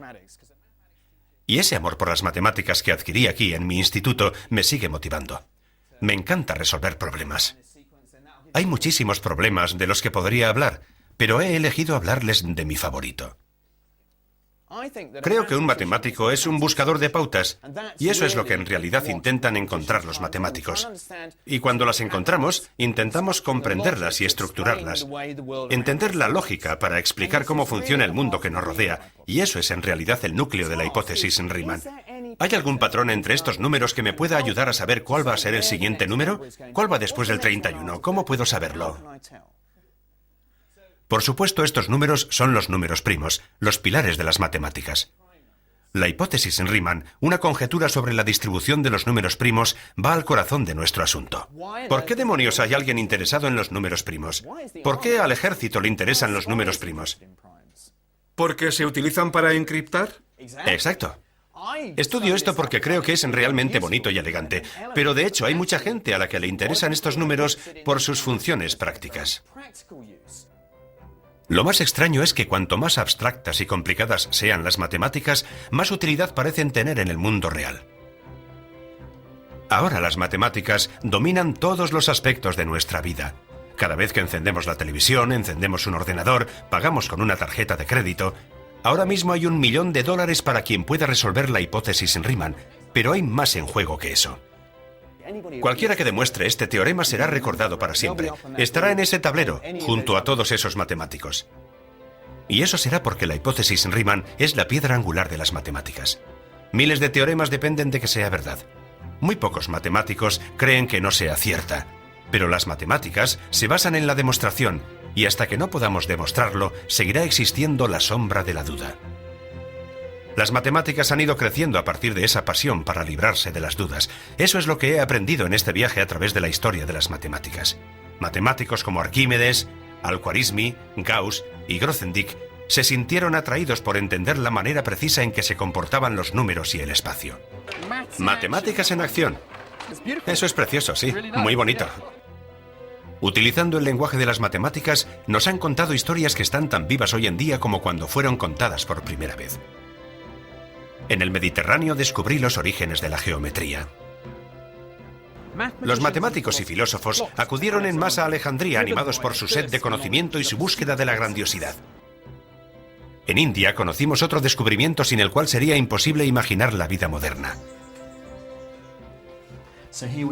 Y ese amor por las matemáticas que adquirí aquí en mi instituto me sigue motivando. Me encanta resolver problemas. Hay muchísimos problemas de los que podría hablar, pero he elegido hablarles de mi favorito. Creo que un matemático es un buscador de pautas, y eso es lo que en realidad intentan encontrar los matemáticos. Y cuando las encontramos, intentamos comprenderlas y estructurarlas, entender la lógica para explicar cómo funciona el mundo que nos rodea, y eso es en realidad el núcleo de la hipótesis Riemann. ¿Hay algún patrón entre estos números que me pueda ayudar a saber cuál va a ser el siguiente número? ¿Cuál va después del 31? ¿Cómo puedo saberlo? Por supuesto, estos números son los números primos, los pilares de las matemáticas. La hipótesis Riemann, una conjetura sobre la distribución de los números primos, va al corazón de nuestro asunto. ¿Por qué demonios hay alguien interesado en los números primos? ¿Por qué al ejército le interesan los números primos? ¿Porque se utilizan para encriptar? Exacto. Estudio esto porque creo que es realmente bonito y elegante, pero de hecho hay mucha gente a la que le interesan estos números por sus funciones prácticas. Lo más extraño es que cuanto más abstractas y complicadas sean las matemáticas, más utilidad parecen tener en el mundo real. Ahora las matemáticas dominan todos los aspectos de nuestra vida. Cada vez que encendemos la televisión, encendemos un ordenador, pagamos con una tarjeta de crédito. Ahora mismo hay $1 millón para quien pueda resolver la hipótesis Riemann, pero hay más en juego que eso. Cualquiera que demuestre este teorema será recordado para siempre. Estará en ese tablero, junto a todos esos matemáticos. Y eso será porque la hipótesis Riemann es la piedra angular de las matemáticas. Miles de teoremas dependen de que sea verdad. Muy pocos matemáticos creen que no sea cierta. Pero las matemáticas se basan en la demostración, y hasta que no podamos demostrarlo, seguirá existiendo la sombra de la duda. Las matemáticas han ido creciendo a partir de esa pasión para librarse de las dudas. Eso es lo que he aprendido en este viaje a través de la historia de las matemáticas. Matemáticos como Arquímedes, Al-Khwarizmi, Gauss y Grothendieck se sintieron atraídos por entender la manera precisa en que se comportaban los números y el espacio. Matemáticas en acción. Eso es precioso, sí, muy bonito. Utilizando el lenguaje de las matemáticas, nos han contado historias que están tan vivas hoy en día como cuando fueron contadas por primera vez. En el Mediterráneo descubrí los orígenes de la geometría. Los matemáticos y filósofos acudieron en masa a Alejandría animados por su sed de conocimiento y su búsqueda de la grandiosidad. En India conocimos otro descubrimiento sin el cual sería imposible imaginar la vida moderna.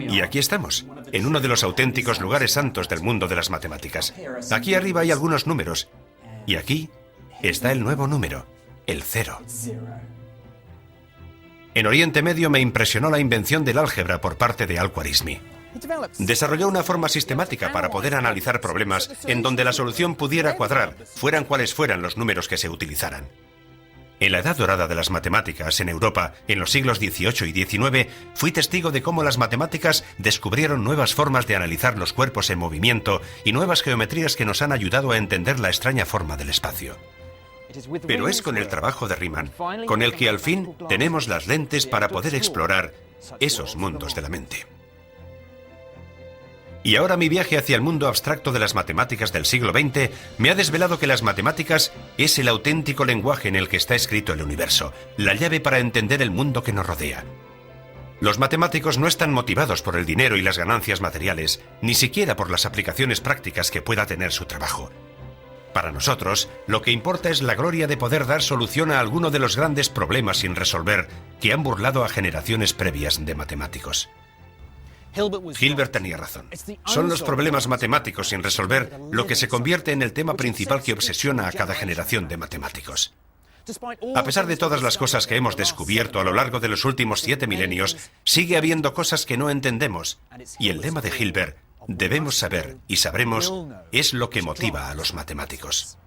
Y aquí estamos, en uno de los auténticos lugares santos del mundo de las matemáticas. Aquí arriba hay algunos números, y aquí está el nuevo número, el 0. En Oriente Medio me impresionó la invención del álgebra por parte de Al-Khwarizmi. Desarrolló una forma sistemática para poder analizar problemas en donde la solución pudiera cuadrar, fueran cuales fueran los números que se utilizaran. En la edad dorada de las matemáticas en Europa, en los siglos XVIII y XIX, fui testigo de cómo las matemáticas descubrieron nuevas formas de analizar los cuerpos en movimiento y nuevas geometrías que nos han ayudado a entender la extraña forma del espacio. Pero es con el trabajo de Riemann, con el que al fin tenemos las lentes para poder explorar esos mundos de la mente. Y ahora mi viaje hacia el mundo abstracto de las matemáticas del siglo XX me ha desvelado que las matemáticas es el auténtico lenguaje en el que está escrito el universo, la llave para entender el mundo que nos rodea. Los matemáticos no están motivados por el dinero y las ganancias materiales, ni siquiera por las aplicaciones prácticas que pueda tener su trabajo. Para nosotros, lo que importa es la gloria de poder dar solución a alguno de los grandes problemas sin resolver que han burlado a generaciones previas de matemáticos. Hilbert tenía razón. Son los problemas matemáticos sin resolver lo que se convierte en el tema principal que obsesiona a cada generación de matemáticos. A pesar de todas las cosas que hemos descubierto a lo largo de los últimos 7 milenios, sigue habiendo cosas que no entendemos. Y el lema de Hilbert, debemos saber y sabremos, es lo que motiva a los matemáticos.